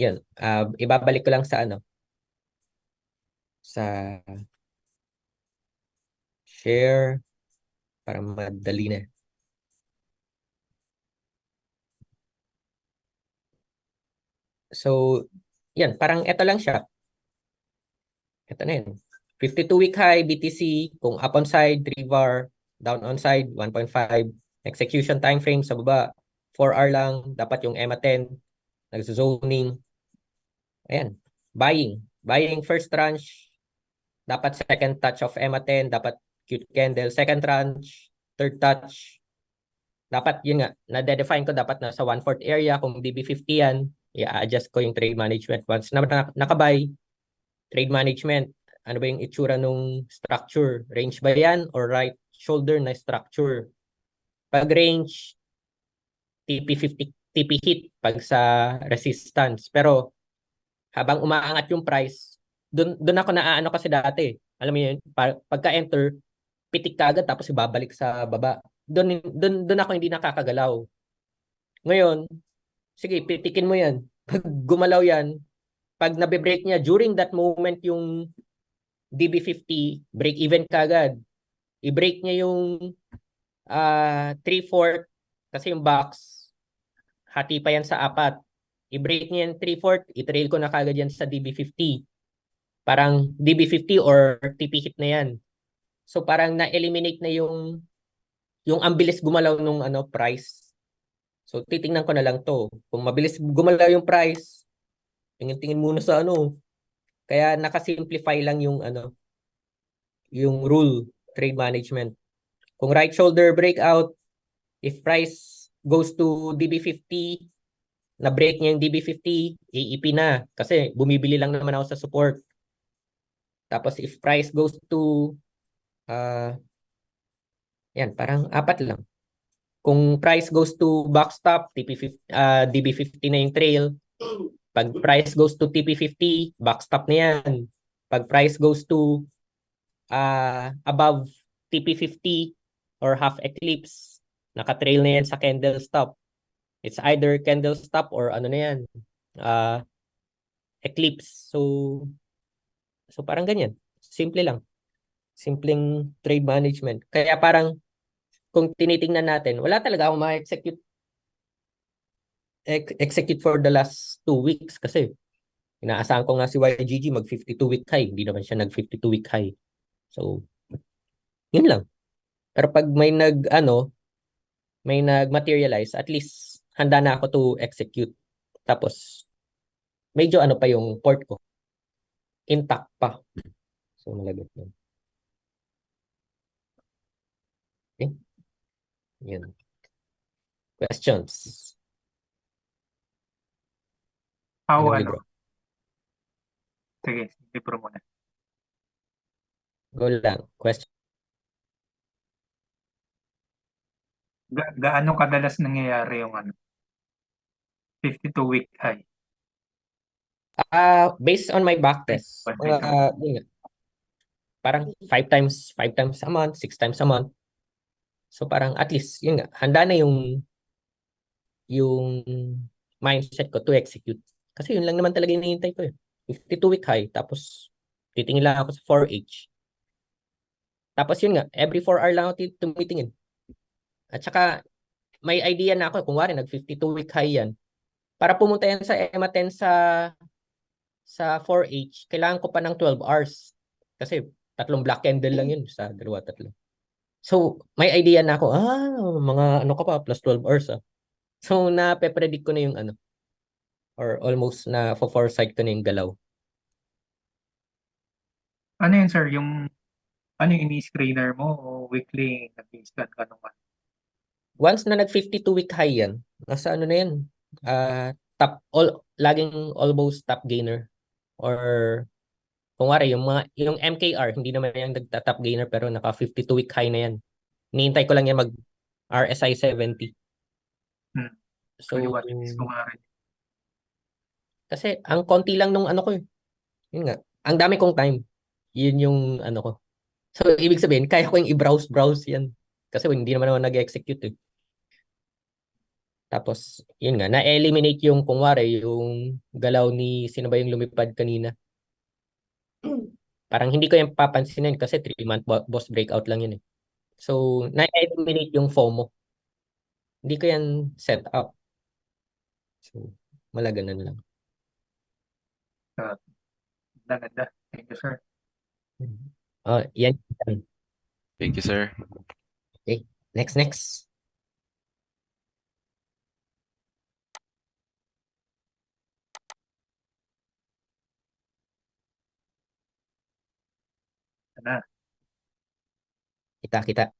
yan. Ibabalik ko lang sa sa share para madali na. So, yan. Parang ito lang siya. Ito na yun. 52-week high, BTC, kung up on side, 3 VAR, down on side, 1.5. Execution time frame sa baba, 4 hour lang. Dapat yung EMA 10, nag-zoning. Ayan. Buying first tranche, dapat second touch of EMA 10, dapat cute candle. Second tranche, third touch. Dapat yun nga, na-define ko dapat nasa 1/4 area. Kung DB50 yan, i-adjust ko yung trade management. Once na nakabuy, trade management, ano ba yung itsura nung structure? Range ba yan or right shoulder na structure? Pag range, TP50, TP hit pag sa resistance. Pero habang umaangat yung price, doon ako naaano kasi dati. Alam mo yun, pagka-enter, pitik ka agad tapos ibabalik sa baba. Doon ako hindi nakakagalaw. Ngayon, sige, pitikin mo yan. Pag gumalaw yan, pag nabe-break niya, during that moment yung DB50, break even ka agad. I-break niya yung 3/4 Kasi yung box, hati pa yan sa apat. I-break niya yan 3/4, i-trail ko na kagad yan sa DB50. Parang DB50 or TP hit na yan. So parang na-eliminate na yung ang bilis gumalaw nung price. So titingnan ko na lang to. Kung mabilis gumalaw yung price, tingin-tingin muna sa Kaya nakasimplify lang yung rule, trade management. Kung right shoulder breakout, if price goes to DB50, na-break niya yung DB50, AEP na. Kasi bumibili lang naman ako sa support. Tapos if price goes to, yan, parang apat lang. Kung price goes to backstop, DB50 na yung trail. Pag price goes to TP50, backstop na yan. Pag price goes to above TP50 or half eclipse, naka-trail na yan sa candle stop. It's either candle stop or ano na yan, eclipse. So parang ganyan. Simple lang. Simpleng trade management. Kaya parang kung tinitingnan natin, wala talaga akong execute for the last 2 weeks kasi inaasahan ko nga si YGG mag 52-week high. Hindi naman siya nag 52-week high. So, yun lang. Pero pag may nag-materialize, at least handa na ako to execute. Tapos, medyo pa yung port ko. Intact pa. So, malagot yun. Okay? Yun. Questions? How, Anong libro? Sige, libro muna. Go lang. Question. Gaano kadalas nangyayari yung 52-week high? Based on my backtest, Ay, yun nga, parang 5 times a month, 6 times a month. So parang at least, yun nga, handa na yung mindset ko to execute. Kasi yun lang naman talaga yung hinihintay ko 52-week high, tapos titingin lang ako sa 4H. Tapos yun nga, every 4 hour lang ako tumitingin. At saka, may idea na ako, kung wari, nag 52-week high yan. Para pumunta yan sa EMA 10 sa 4H, kailangan ko pa ng 12 hours. Kasi 3 black candle lang yun sa 2-3. So, may idea na ako, mga ka pa, plus 12 hours So, na-predict ko na yung or almost na foresight ko na yung galaw. Ano yun, sir? Yung ini-screener mo o weekly nag-scan ka nung Once na nag 52-week high yan, nasa na yan, laging almost top gainer. Or, kung wari, yung MKR, hindi naman yung nagta-top gainer pero naka 52-week high na yan. Hinihintay ko lang yan mag RSI 70. So, Kaliwat ko nga rin. kasi ang konti lang nung ko yun nga, ang dami kong time. Yun yung ko. So, ibig sabihin, kaya ko yung i-browse yan. Kasi hindi naman ako nag-execute Tapos, yun nga, na-eliminate yung, kung wari, yung galaw ni, sino ba yung lumipad kanina? Parang hindi ko yung papansinin kasi 3-month boss breakout lang yun So, na-eliminate yung FOMO. Hindi ko yan set up. So, ganun lang. Ganda. Thank you, sir. Yan. Thank you, sir. Okay, next. Na. Kita.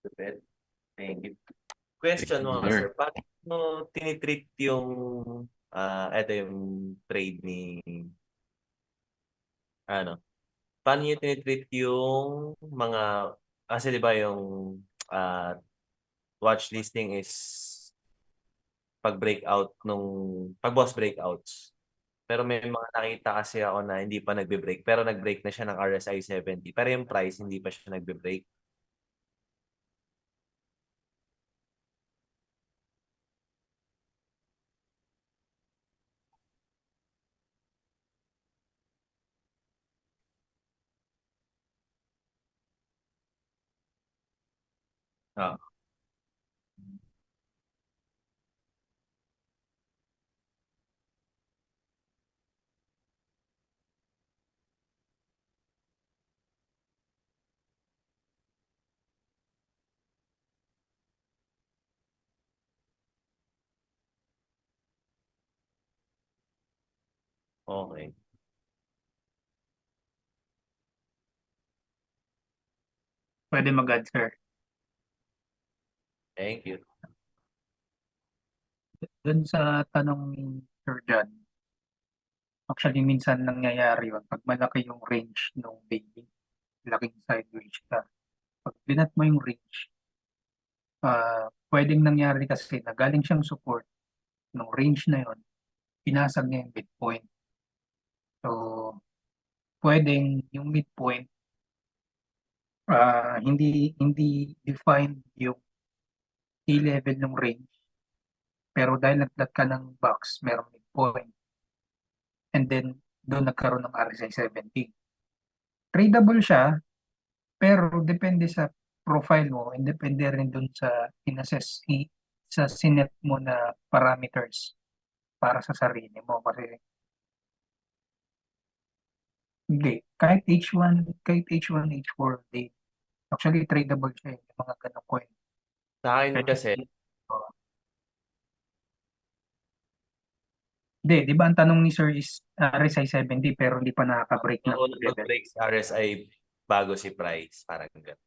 Lupit. Thank you. Question Thank mga you, sir, paano tinitreat yung eto yung trade ni ano, paano niyo tinitreat yung mga kasi 'di ba yung ah, watch listing is pag-boss breakouts. Pero may mga nakita kasi ako na hindi pa nagbe-break pero nag-break na siya ng RSI 70 pero yung price hindi pa siya nagbe-break. Ah, okay. Pwede mag-add, sir. Thank you. Dun sa tanong ni Sir John, actually minsan nangyayari yun pag malaki yung range ng daily, laking sideways ka. Pag binat mo yung range, pwedeng nangyari kasi na galing siyang support ng range na yon, pinasag niya yung midpoint. So, pwedeng yung midpoint, hindi hindi defined yung key level ng range, pero dahil nagdat ka ng box, merong midpoint, and then doon nagkaroon ng RSI 70. Tradable siya, pero depende sa profile mo and depende rin dun sa sa sinet mo na parameters para sa sarili mo. Kasi hindi, kahit H1, H4, di, actually tradable siya, yung mga ganong coin. Sa akin kasi, Oh. Hindi, di ba ang tanong ni Sir is RSI 70 pero hindi pa nakaka-break ng ako level. mag-break sa RSI bago si price, parang gano'n.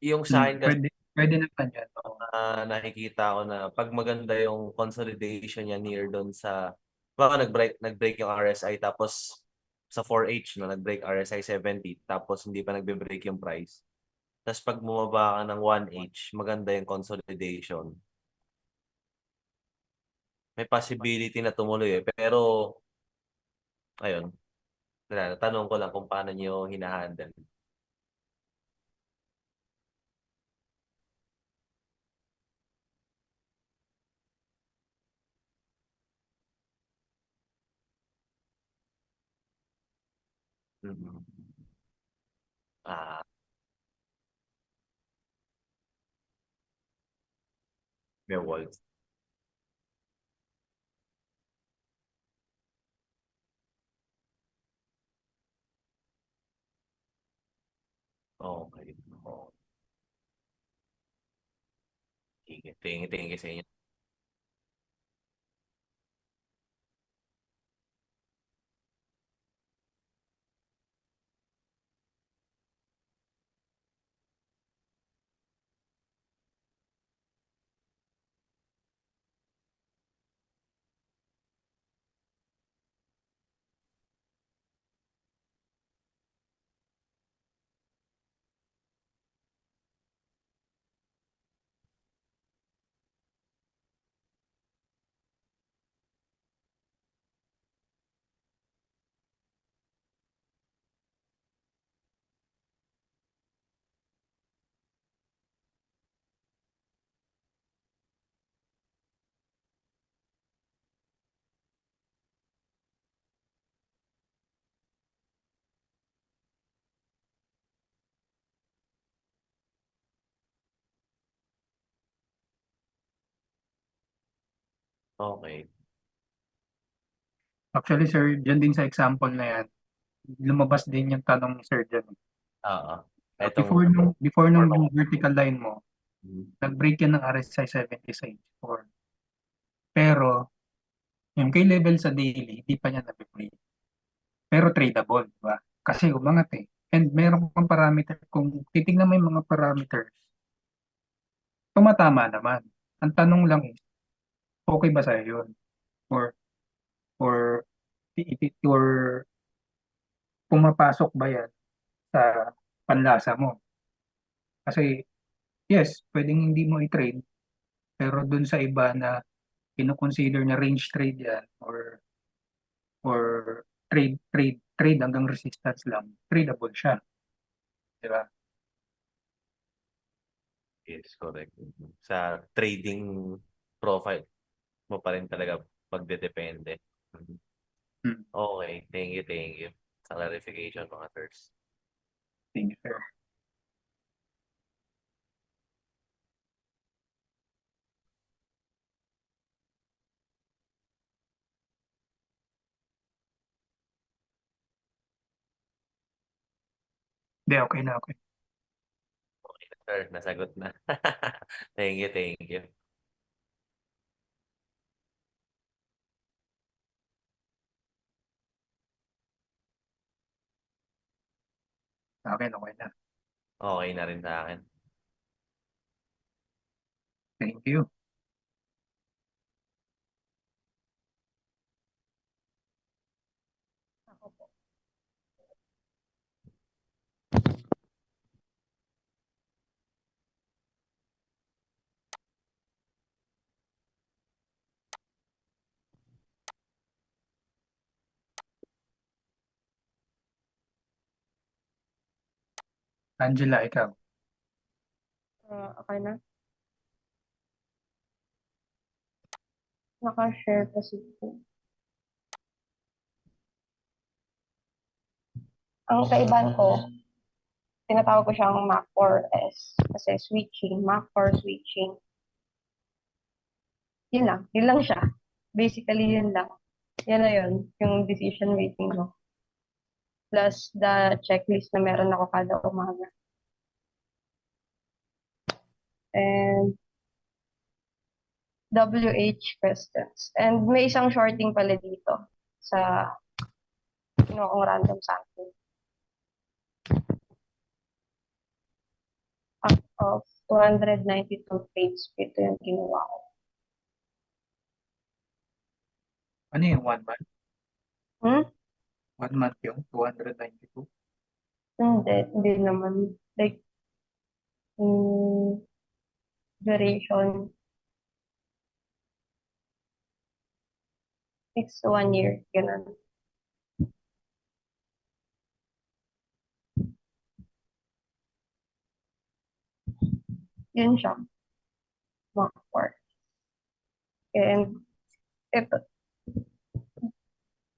Yung sa akin kasi, Pwede naman yan. Oh. nakikita ko na pag maganda yung consolidation niya near doon sa baka nag-break yung RSI tapos sa 4H no nag-break RSI 70 tapos hindi pa nagbe-break yung price. Tapos pag bumaba ka ng 1H, maganda yung consolidation. May possibility na tumuloy pero ayun, wala, tanong ko lang kung paano niyo hinahandle. Mhm. Ah, may walls. Okay. Oh, sige. Tingin sa inyo. Okay. Actually, sir, dyan din sa example na yan, lumabas din yung tanong ni Sir John. Oo. So, Etong before nung vertical line mo, Mhm. nag-break yan ng RSI 70 sa H4. Pero, yung kay level sa daily, hindi pa niya nag-break. Pero tradable, di ba? Kasi umangat eh. And meron kang parameter, kung titignan mo yung mga parameters, tumatama naman. Ang tanong lang is, okay ba sa'yo yun? Or, or, or pumapasok ba yan sa panlasa mo? Kasi, yes, pwedeng hindi mo i-trade, pero dun sa iba na kino-consider na range trade yan, or trade hanggang resistance lang, tradable siya. Di ba? Yes, correct. Sa trading profile mo pa rin talaga pagdedepende. Hmm. Okay, thank you sa clarification mga sirs. Thank you, sir. Hindi, okay na, okay. Okay na, sir, nasagot na. Thank you. Sa akin, okay na. Okay na rin sa akin. Thank you. Angela, ikaw. Okay na. Naka-share kasi po. Ang kaibahan ko, tinatawag ko siyang Mac 4S. Kasi switching, Mac 4 switching. Yun lang siya. Basically, yun lang. Yan na yun, yung decision making ko. Plus the checklist na meron ako kada umaga. And WH questions. And may isang shorting pala dito sa kinuha kong random sample. Out of 292 trades, ito yung kinuha ko. Ano yung 1 month? Hmm? 1 month yung 292? Hindi naman. Like, duration, it's 1 year, ganun. Yun siya. Mock work. And, ito.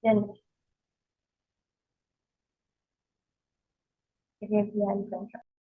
Yan. Sige, yan lang siya.